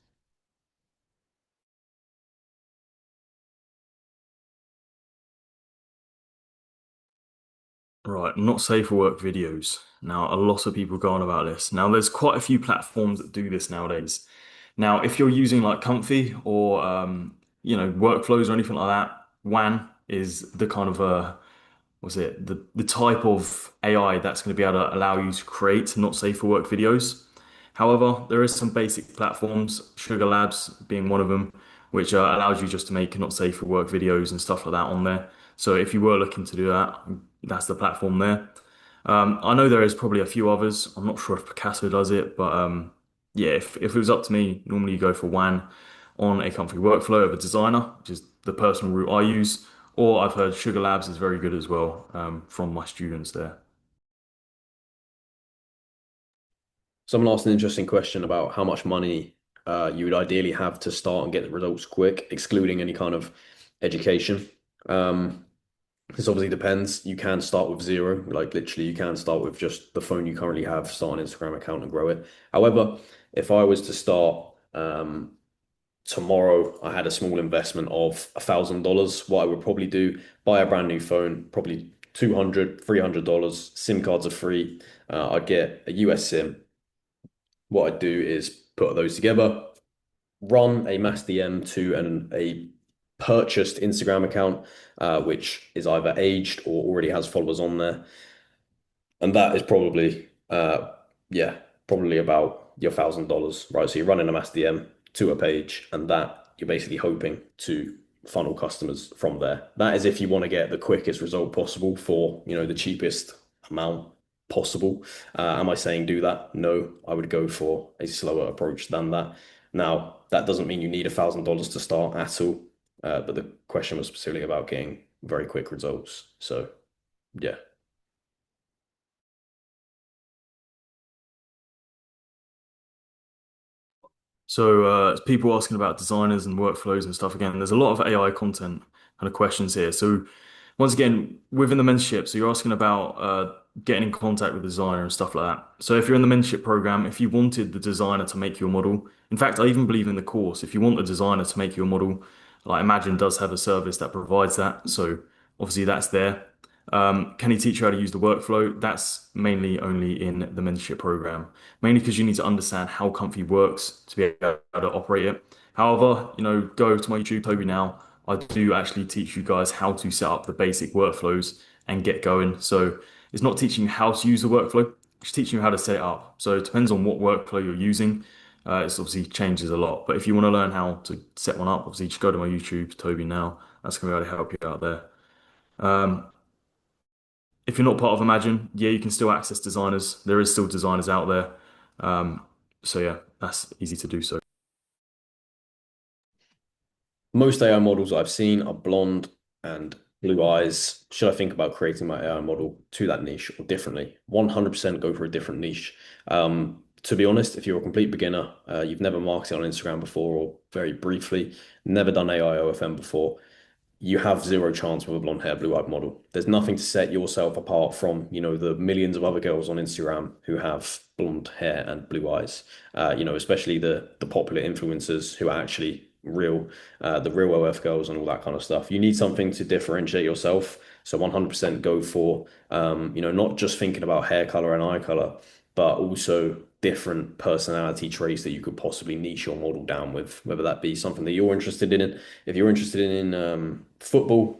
Right, not safe for work videos. Now, a lot of people go on about this. Now, there's quite a few platforms that do this nowadays. Now, if you're using like Comfy or workflows or anything like that, WAN is the kind of what's it, the type of AI that's going to be able to allow you to create not safe for work videos. However, there is some basic platforms, Sugar Labs being one of them, which allows you just to make not safe for work videos and stuff like that on there. So if you were looking to do that, that's the platform there. I know there is probably a few others. I'm not sure if Picasso does it, but yeah, if it was up to me, normally you go for WAN on a comfy workflow of a designer, which is the personal route I use. Or I've heard Sugar Labs is very good as well from my students there. Someone asked an interesting question about how much money you would ideally have to start and get the results quick, excluding any kind of education. Um, this obviously depends. You can start with zero, like literally, you can start with just the phone you currently have, start an Instagram account and grow it. However, if I was to start tomorrow, I had a small investment of $1,000. What I would probably do, buy a brand new phone, probably 200, $300. SIM cards are free. I'd get a US SIM. What I'd do is put those together, run a mass DM to a purchased Instagram account, which is either aged or already has followers on there. And that is probably, yeah, probably about your $1,000, right? So you're running a mass DM to a page, and that you're basically hoping to funnel customers from there. That is if you want to get the quickest result possible for, the cheapest amount possible. Am I saying do that? No, I would go for a slower approach than that. Now, that doesn't mean you need $1,000 to start at all, but the question was specifically about getting very quick results. So, yeah. So people asking about designers and workflows and stuff again. There's a lot of AI content kind of questions here. So once again, within the mentorship, so you're asking about getting in contact with the designer and stuff like that. So if you're in the mentorship program, if you wanted the designer to make you a model, in fact, I even believe in the course, if you want the designer to make you a model, like Imagine does have a service that provides that. So obviously that's there. Can he teach you how to use the workflow? That's mainly only in the mentorship program, mainly because you need to understand how Comfy works to be able to operate it. However, go to my YouTube, Toby now. I do actually teach you guys how to set up the basic workflows and get going. So it's not teaching you how to use the workflow, it's teaching you how to set it up. So it depends on what workflow you're using. It's obviously changes a lot. But if you want to learn how to set one up, obviously just go to my YouTube, Toby now. That's going to be able to help you out there. Um, if you're not part of Imagine, yeah, you can still access designers. There is still designers out there. Um, so yeah, that's easy to do so. Most AI models I've seen are blonde and blue eyes. Should I think about creating my AI model to that niche or differently? 100% go for a different niche. To be honest, if you're a complete beginner, you've never marketed on Instagram before or very briefly, never done AI OFM before, you have zero chance with a blonde hair, blue-eyed model. There's nothing to set yourself apart from, the millions of other girls on Instagram who have blonde hair and blue eyes. Especially the popular influencers who are actually real, the real OF girls and all that kind of stuff. You need something to differentiate yourself. So 100% go for, not just thinking about hair color and eye color, but also different personality traits that you could possibly niche your model down with, whether that be something that you're interested in. If you're interested in football,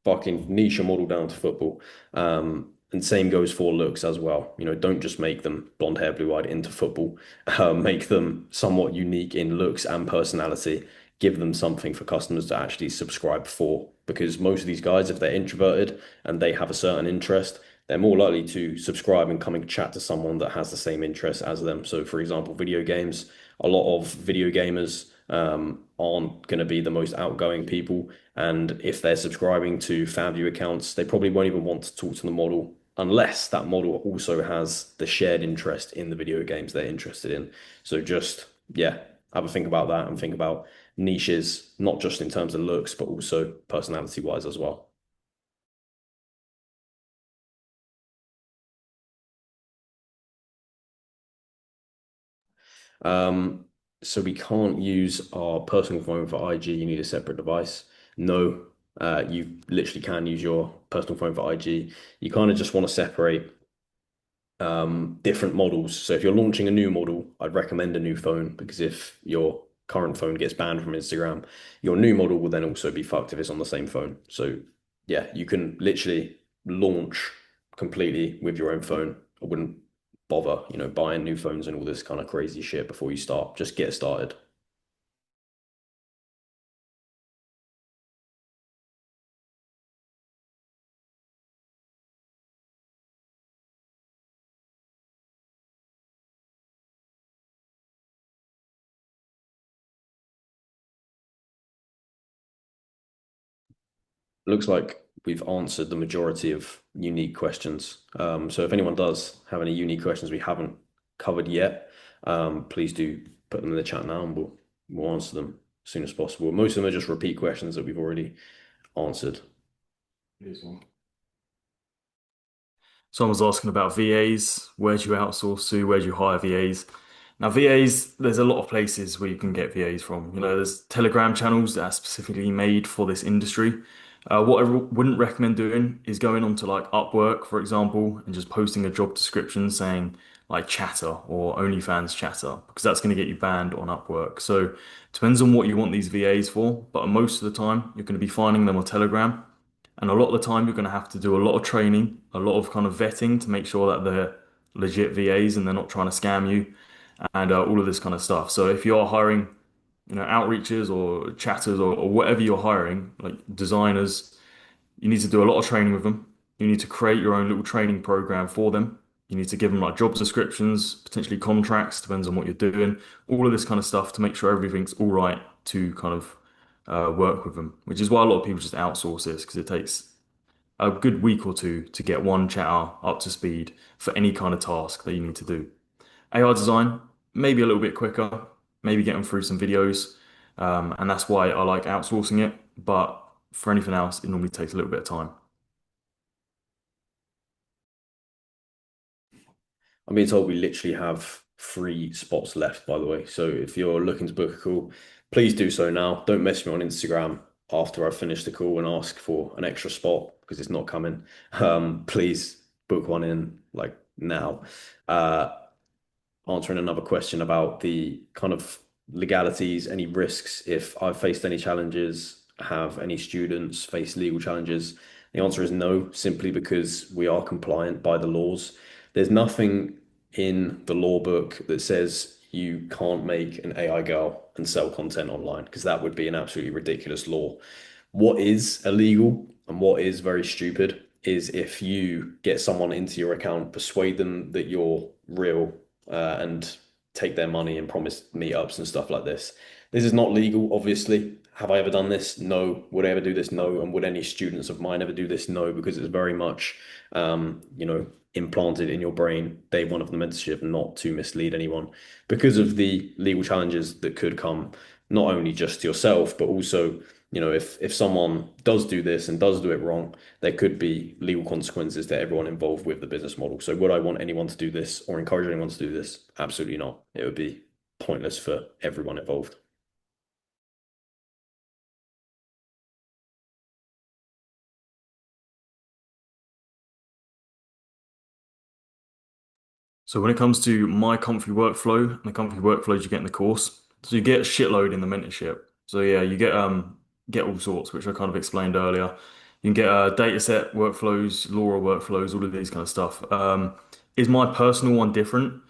fucking niche your model down to football. And same goes for looks as well. Don't just make them blonde hair, blue eyed into football. Make them somewhat unique in looks and personality. Give them something for customers to actually subscribe for. Because most of these guys, if they're introverted and they have a certain interest, they're more likely to subscribe and come and chat to someone that has the same interests as them. So, for example, video games, a lot of video gamers aren't going to be the most outgoing people. And if they're subscribing to fanvue accounts, they probably won't even want to talk to the model unless that model also has the shared interest in the video games they're interested in. So just, yeah, have a think about that and think about niches, not just in terms of looks, but also personality wise as well. Um, so we can't use our personal phone for IG. You need a separate device. No, you literally can use your personal phone for IG. You kind of just want to separate different models. So if you're launching a new model, I'd recommend a new phone because if your current phone gets banned from Instagram, your new model will then also be fucked if it's on the same phone. So yeah, you can literally launch completely with your own phone. I wouldn't bother, buying new phones and all this kind of crazy shit before you start. Just get started. Looks like we've answered the majority of unique questions. So if anyone does have any unique questions we haven't covered yet, please do put them in the chat now and we'll answer them as soon as possible. Most of them are just repeat questions that we've already answered. Yes, sir. Someone was asking about VAs. Where do you outsource to? Where do you hire VAs? Now, VAs, there's a lot of places where you can get VAs from. There's Telegram channels that are specifically made for this industry. What I wouldn't recommend doing is going onto like Upwork, for example, and just posting a job description saying like chatter or OnlyFans chatter, because that's going to get you banned on Upwork. So it depends on what you want these VAs for, but most of the time you're going to be finding them on Telegram. And a lot of the time, you're going to have to do a lot of training, a lot of kind of vetting to make sure that they're legit VAs and they're not trying to scam you and all of this kind of stuff. So if you're hiring, outreaches or chatters or whatever you're hiring, like designers, you need to do a lot of training with them. You need to create your own little training program for them. You need to give them like job descriptions, potentially contracts, depends on what you're doing, all of this kind of stuff to make sure everything's all right to kind of work with them, which is why a lot of people just outsource this because it takes a good week or two to get one chatter up to speed for any kind of task that you need to do. AI design, maybe a little bit quicker, maybe get them through some videos, and that's why I like outsourcing it. But for anything else, it normally takes a little bit of time. I'm being told we literally have 3 spots left, by the way. So if you're looking to book a call, please do so now. Don't message me on Instagram after I finish the call and ask for an extra spot because it's not coming. Please book one in like now. Uh, Answering another question about the kind of legalities, any risks if I've faced any challenges, have any students faced legal challenges? The answer is no, simply because we are compliant by the laws. There's nothing in the law book that says you can't make an AI girl and sell content online because that would be an absolutely ridiculous law. What is illegal and what is very stupid is if you get someone into your account, persuade them that you're real, and take their money and promise meetups and stuff like this. This is not legal, obviously. Have I ever done this? No. Would I ever do this? No. And would any students of mine ever do this? No, because it's very much, implanted in your brain day one of the mentorship not to mislead anyone because of the legal challenges that could come not only just to yourself, but also, if someone does do this and does do it wrong, there could be legal consequences to everyone involved with the business model. So would I want anyone to do this or encourage anyone to do this? Absolutely not. It would be pointless for everyone involved. So when it comes to my comfy workflow and the comfy workflows you get in the course, so you get a shitload in the mentorship. So yeah, you get all sorts, which I kind of explained earlier. You can get dataset workflows, LoRa workflows, all of these kind of stuff. Is my personal one different?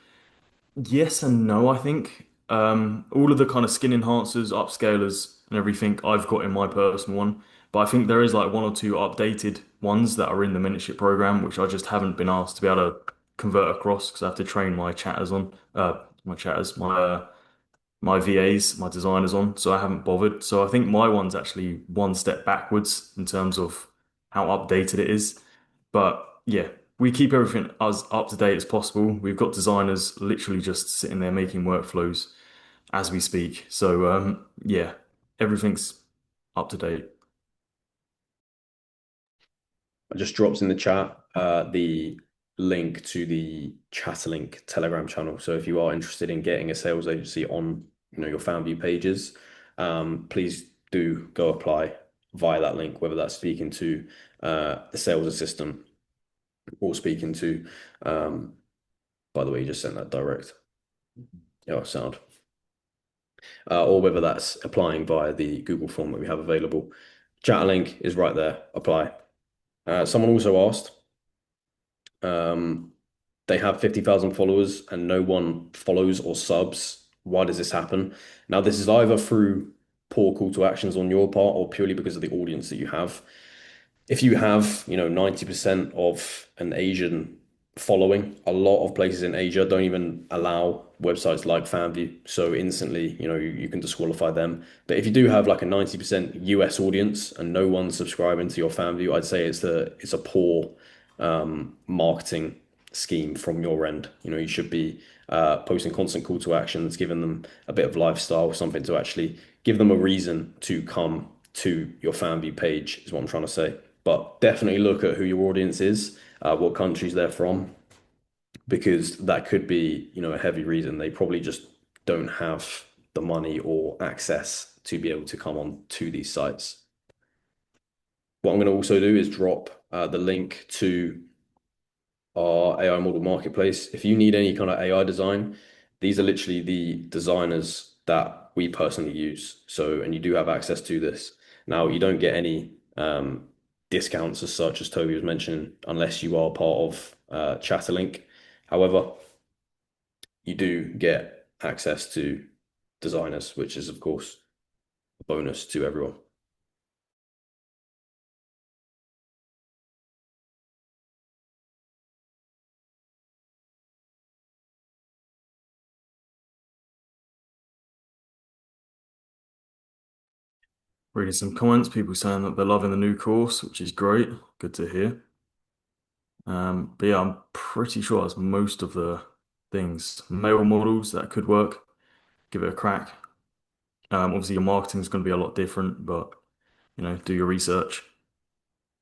Yes and no, I think. All of the kind of skin enhancers, upscalers, and everything I've got in my personal one. But I think there is like one or two updated ones that are in the mentorship program, which I just haven't been asked to be able to convert across because I have to train my chatters on, my chatters, my VAs, my designers on. So I haven't bothered. So I think my one's actually one step backwards in terms of how updated it is. But yeah, we keep everything as up to date as possible. We've got designers literally just sitting there making workflows as we speak. So yeah, everything's up to date. I just dropped in the chat the link to the Chatterlink Telegram channel. So if you are interested in getting a sales agency on, your FanVue pages, please do go apply via that link, whether that's speaking to the sales assistant or speaking to, um, by the way, you just sent that direct. Yeah, sound. Or whether that's applying via the Google form that we have available. Chatterlink is right there. Apply. Someone also asked, um, they have 50,000 followers and no one follows or subs. Why does this happen? Now, this is either through poor call to actions on your part or purely because of the audience that you have. If you have, 90% of an Asian following, a lot of places in Asia don't even allow websites like fanvue. So instantly, you can disqualify them. But if you do have like a 90% US audience and no one's subscribing to your fanvue, I'd say it's a poor marketing scheme from your end. You should be posting constant call to actions, giving them a bit of lifestyle, something to actually give them a reason to come to your fanvue page, is what I'm trying to say. But definitely look at who your audience is, what countries they're from, because that could be, a heavy reason. They probably just don't have the money or access to be able to come on to these sites. What I'm going to also do is drop the link to our AI model marketplace. If you need any kind of AI design, these are literally the designers that we personally use. So, and you do have access to this. Now, you don't get any discounts as such as Toby was mentioning, unless you are part of Chatterlink. However, you do get access to designers, which is, of course, a bonus to everyone. Reading some comments, people saying that they're loving the new course, which is great. Good to hear. But yeah, I'm pretty sure that's most of the things. Male models that could work. Give it a crack. Obviously, your marketing is going to be a lot different, but do your research.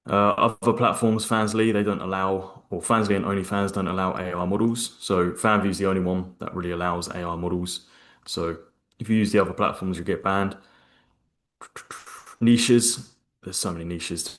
Other platforms, Fansly, they don't allow, or Fansly and OnlyFans don't allow AI models. So FanVue is the only one that really allows AI models. So if you use the other platforms, you get banned. Niches, there's so many niches.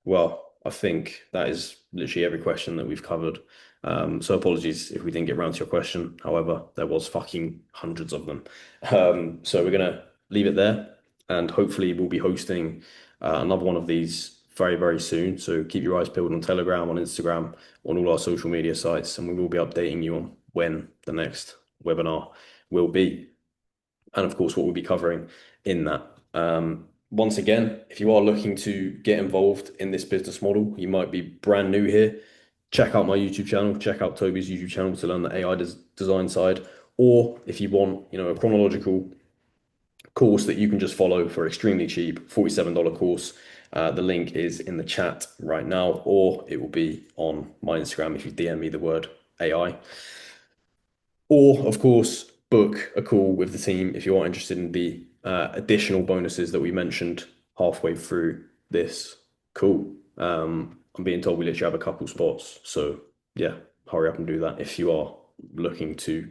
Well, I think that is literally every question that we've covered. So apologies if we didn't get around to your question. However, there was fucking hundreds of them. So we're gonna leave it there, and hopefully we'll be hosting another one of these very, very soon. So keep your eyes peeled on Telegram, on Instagram, on all our social media sites, and we will be updating you on when the next webinar will be, and of course what we'll be covering in that. Once again, if you are looking to get involved in this business model, you might be brand new here. Check out my YouTube channel, check out Toby's YouTube channel to learn the AI design side. Or if you want, a chronological course that you can just follow for extremely cheap, $47 course. The link is in the chat right now, or it will be on my Instagram if you DM me the word AI. Or, of course, book a call with the team if you are interested in the additional bonuses that we mentioned halfway through this call. I'm being told we literally have a couple spots. So, yeah, hurry up and do that if you are looking to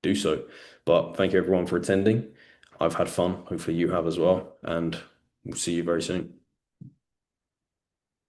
do so. But thank you everyone for attending. I've had fun. Hopefully you have as well, and we'll see you very soon.